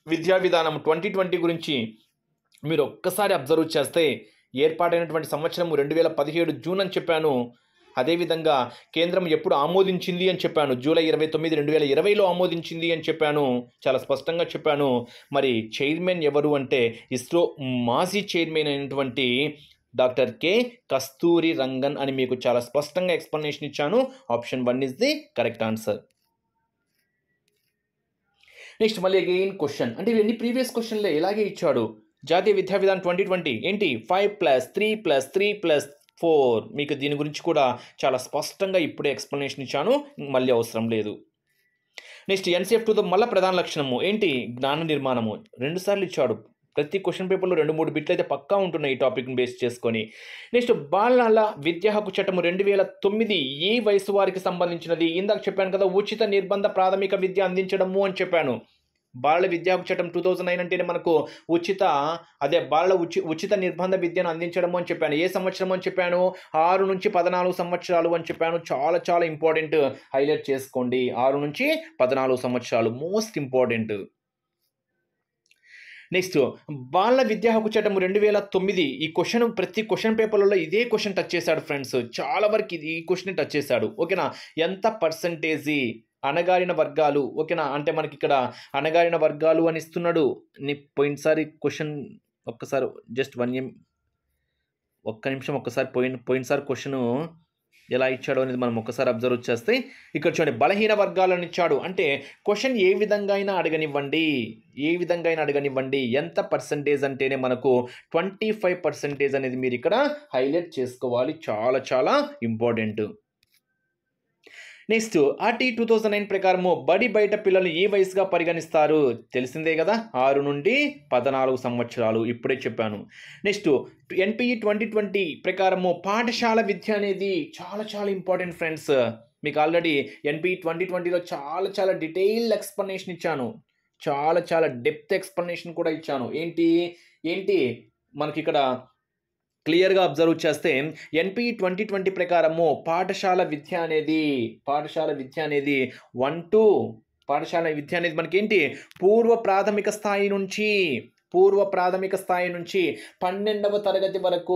విద్యా విధానం 2020 గురించి మీరు ఒక్కసారి అబ్జర్వ్ చేస్తే ఏర్పాటైనటువంటి సంవత్సరం 2017 జూన్ అని చెప్పాను. అదేవిధంగా కేంద్రం ఎప్పుడు ఆమోదించింది అని చెప్పాను. జూలై 29, 2020లో ఆమోదించింది అని చెప్పాను. చాలా స్పష్టంగా చెప్పాను. మరి చైర్మన్ ఎవరు అంటే ఇస్రో మాజీ చైర్మన్ అయినటువంటి డాక్టర్ కె కస్తూరి రంగన్ అని మీకు చాలా స్పష్టంగా ఎక్స్ప్లెనేషన్ ఇచ్చాను. Option 1 is the correct answer. Next మళ్ళీ అగైన్ క్వశ్చన్ అంటే ఇవన్నీ ప్రీవియస్ క్వశ్చన్లే ఇలాగే ఇచ్చాడు. జాతీయ విద్యా విధానం 2020 ఏంటి? 5+3+3+4. మీకు దీని గురించి కూడా చాలా స్పష్టంగా ఇప్పుడే ఎక్స్ప్లెనేషన్ ఇచ్చాను, మళ్ళీ అవసరం లేదు. నెక్స్ట్ NCF 2 మళ్ళీ ప్రధాన లక్షణము ఏంటి? జ్ఞాన నిర్మాణము. 2 సార్లు ఇచ్చాడు. ప్రతి క్వశ్చన్ పేపర్లో 2-3 బిట్లు అయితే పక్కా ఉంటున్నాయి ఈ టాపిక్ని బేస్ చేసుకొని. నెక్స్ట్ బాలల విద్యా హక్కు చట్టము 2009 ఏ వయసు వారికి సంబంధించినది? ఇందాక చెప్పాను కదా ఉచిత నిర్బంధ ప్రాథమిక విద్య అందించడము అని చెప్పాను. బాలల విద్యా హక్కు చట్టం 2009 అంటేనే మనకు బాలల ఉచిత నిర్బంధ విద్యను అందించడము అని చెప్పాను. ఏ సంవత్సరం అని చెప్పాను? 6 నుంచి 14 సంవత్సరాలు అని చెప్పాను. చాలా చాలా ఇంపార్టెంట్, హైలైట్ చేసుకోండి. 6 నుంచి 14 సంవత్సరాలు మోస్ట్ ఇంపార్టెంట్. నెక్స్ట్ బాలల విద్యా హక్కు చట్టం 2009. ఈ క్వశ్చన్ ప్రతి క్వశ్చన్ పేపర్లలో ఇదే క్వశ్చన్ టచ్ చేశాడు ఫ్రెండ్స్. చాలా వరకు ఈ క్వశ్చన్ టచ్ చేశాడు. ఓకేనా? ఎంత పర్సంటేజీ అణగారిన వర్గాలు? ఓకేనా? అంటే మనకి ఇక్కడ అణగారిన వర్గాలు అని ఇస్తున్నాడు. పోయినసారి క్వశ్చన్ ఒక్కసారి జస్ట్ ఒక్క నిమిషం ఒక్కసారి పోయినసారి క్వశ్చన్ ఎలా ఇచ్చాడో అనేది మనం ఒక్కసారి అబ్జర్వ్ చేస్తే ఇక్కడ చూడండి బలహీన వర్గాలను ఇచ్చాడు. అంటే క్వశ్చన్ ఏ విధంగా అయినా అడగనివ్వండి ఎంత పర్సంటేజ్ అంటేనే మనకు 25% అనేది మీరు ఇక్కడ హైలైట్ చేసుకోవాలి. చాలా చాలా ఇంపార్టెంట్. నెక్స్ట్ ఆర్టీ 2009 ప్రకారము బడి బయట పిల్లలు ఏ వయసుగా పరిగణిస్తారు? తెలిసిందే కదా, 6 నుండి 14 సంవత్సరాలు, ఇప్పుడే చెప్పాను. నెక్స్ట్ ఎన్పిఈ 2020 ప్రకారము పాఠశాల విద్య అనేది చాలా చాలా ఇంపార్టెంట్ ఫ్రెండ్స్. మీకు ఆల్రెడీ ఎన్పిఈ 2020లో చాలా డీటెయిల్ ఎక్స్ప్లెనేషన్ ఇచ్చాను, చాలా డెప్త్ ఎక్స్ప్లెనేషన్ కూడా ఇచ్చాను. ఏంటి మనకి ఇక్కడ క్లియర్గా అబ్జర్వ్ చేస్తే ఎన్పిఈ 2020 ప్రకారము పాఠశాల విద్య అనేది 1 to మనకేంటి పూర్వ ప్రాథమిక స్థాయి నుంచి 12వ తరగతి వరకు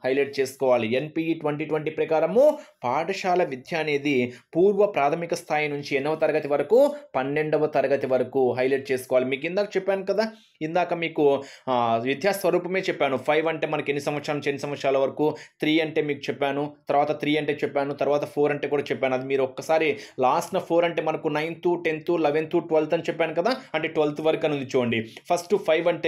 హైలైట్ చేసుకోవాలి. ఎన్పిఈ 2020 ప్రకారము పాఠశాల విద్య అనేది పూర్వ ప్రాథమిక స్థాయి నుంచి ఎన్నవ తరగతి వరకు? 12వ తరగతి వరకు హైలైట్ చేసుకోవాలి. మీకు ఇందాక చెప్పాను కదా, ఇందాక మీకు విద్యా స్వరూపమే చెప్పాను. 5 అంటే మనకి ఎన్ని సంవత్సరాల వరకు, 3 అంటే మీకు చెప్పాను, తర్వాత 3 అంటే చెప్పాను, తర్వాత 4 అంటే కూడా చెప్పాను. అది మీరు ఒక్కసారి లాస్ట్న 4 అంటే మనకు 9th 10th 11th 12th అని చెప్పాను కదా, అంటే 12th వరకు అని ఉంది చూడండి. ఫస్ట్ 5 అంటే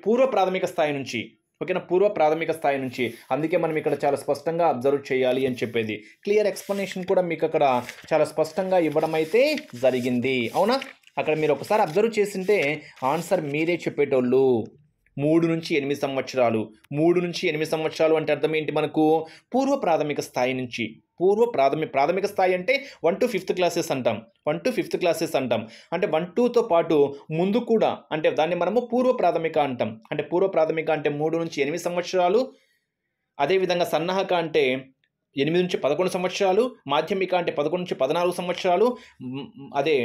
పూర్వ ప్రాథమిక స్థాయి నుంచి, ఓకేనా, పూర్వ ప్రాథమిక స్థాయి నుంచి. అందుకే మనం ఇక్కడ చాలా స్పష్టంగా అబ్జర్వ్ చేయాలి అని చెప్పేది. క్లియర్ ఎక్స్ప్లెనేషన్ కూడా మీకు అక్కడ చాలా స్పష్టంగా ఇవ్వడం అయితే జరిగింది, అవునా? అక్కడ మీరు ఒకసారి అబ్జర్వ్ చేసింటే ఆన్సర్ మీరే చెప్పేటోళ్ళు. 3 నుంచి 8 సంవత్సరాలు, 3 నుంచి 8 సంవత్సరాలు అంటే అర్థం ఏంటి? మనకు పూర్వ ప్రాథమిక స్థాయి నుంచి, ప్రాథమిక స్థాయి అంటే 1 to 5th క్లాసెస్ అంటాం, 1 to 5th క్లాసెస్ అంటాం. అంటే 1 2తో పాటు ముందు కూడా, అంటే దాన్ని మనము పూర్వ ప్రాథమిక అంటాం. అంటే పూర్వ ప్రాథమిక అంటే 3 నుంచి 8 సంవత్సరాలు, అదేవిధంగా సన్నాహక అంటే 8 నుంచి 11 సంవత్సరాలు, మాధ్యమిక అంటే 11 నుంచి 14 సంవత్సరాలు, అదే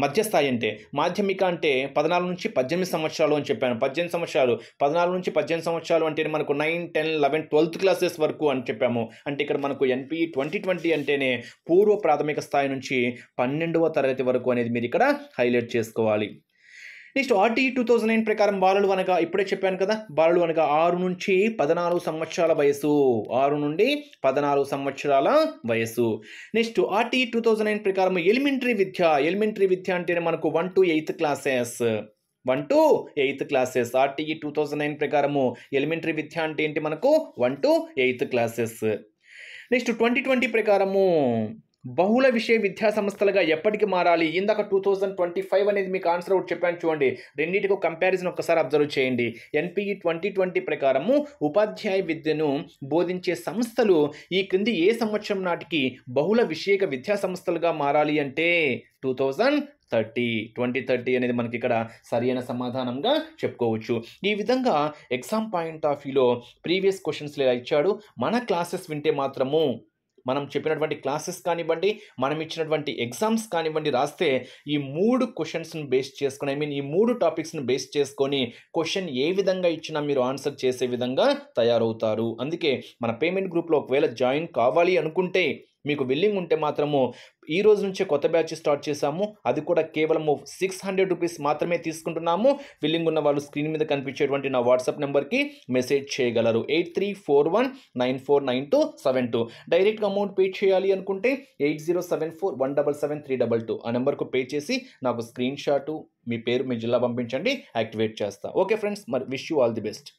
మధ్యస్థాయి అంటే మాధ్యమిక అంటే 14 నుంచి 18 సంవత్సరాలు అని చెప్పాను. 18 సంవత్సరాలు, 14 నుంచి 18 సంవత్సరాలు అంటే మనకు 9, 10, 11, 12th క్లాసెస్ వరకు అని చెప్పాము. అంటే ఇక్కడ మనకు ఎన్పిఈ 2020 అంటేనే పూర్వ ప్రాథమిక స్థాయి నుంచి 12వ తరగతి వరకు అనేది మీరు ఇక్కడ హైలైట్ చేసుకోవాలి. నెక్స్ట్ ఆర్టీఈ 2009 ప్రకారం బాలలు అనగా ఇప్పుడే చెప్పాను కదా, బాలలు అనగా 6 నుంచి 14 సంవత్సరాల వయసు, 6 నుండి 14 సంవత్సరాల వయసు. నెక్స్ట్ ఆర్టీఈ 2009 ప్రకారం ఎలిమెంటరీ విద్య అంటేనే మనకు 1 to 8th classes, 1 to 8th classes. RTE 2009 ప్రకారము ఎలిమెంటరీ విద్య అంటే ఏంటి? మనకు 1 to 8th క్లాసెస్. నెక్స్ట్ 2020 ప్రకారము బహుళ విషయ విద్యా సంస్థలుగా ఎప్పటికి మారాలి? ఇందాక 2025 అనేది మీకు ఆన్సర్ ఒకటి చెప్పాను చూడండి. రెండింటికి కంపారిజన్ ఒక్కసారి అబ్జర్వ్ చేయండి. ఎన్పిఈ 2020 ప్రకారము ఉపాధ్యాయ విద్యను బోధించే సంస్థలు ఈ క్రింది ఏ సంవత్సరం నాటికి బహుళ విషయక విద్యా సంస్థలుగా మారాలి అంటే 2030 అనేది మనకి ఇక్కడ సరైన సమాధానంగా చెప్పుకోవచ్చు. ఈ విధంగా ఎగ్జామ్ పాయింట్ ఆఫ్ వ్యూలో ప్రీవియస్ క్వశ్చన్స్లో ఇలా ఇచ్చాడు. మన క్లాసెస్ వింటే మాత్రము, మనం చెప్పినటువంటి క్లాసెస్ కానివ్వండి, మనం ఇచ్చినటువంటి ఎగ్జామ్స్ కానివ్వండి రాస్తే ఈ 3 క్వశ్చన్స్ని బేస్ చేసుకుని, ఈ 3 టాపిక్స్ని బేస్ చేసుకొని క్వశ్చన్ ఏ విధంగా ఇచ్చినా మీరు ఆన్సర్ చేసే విధంగా తయారవుతారు. అందుకే మన పేమెంట్ గ్రూప్లో ఒకవేళ జాయిన్ కావాలి అనుకుంటే, మీకు విల్లింగ్ ఉంటే మాత్రము ఈ రోజు నుంచే కొత్త బ్యాచ్ స్టార్ట్ చేశాము. అది కూడా కేవలము 600 రూపీస్ మాత్రమే తీసుకుంటున్నాము. విల్లింగ్ ఉన్న వాళ్ళు స్క్రీన్ మీద కనిపించేటువంటి నా వాట్సాప్ నెంబర్కి మెసేజ్ చేయగలరు, 8341949272. డైరెక్ట్గా అమౌంట్ పే చేయాలి అనుకుంటే 8074177322 ఆ నెంబర్కు పే చేసి నాకు స్క్రీన్ షాటు, మీ పేరు, మీ జిల్లా పంపించండి, యాక్టివేట్ చేస్తా. ఓకే ఫ్రెండ్స్, మరి wish you all the best.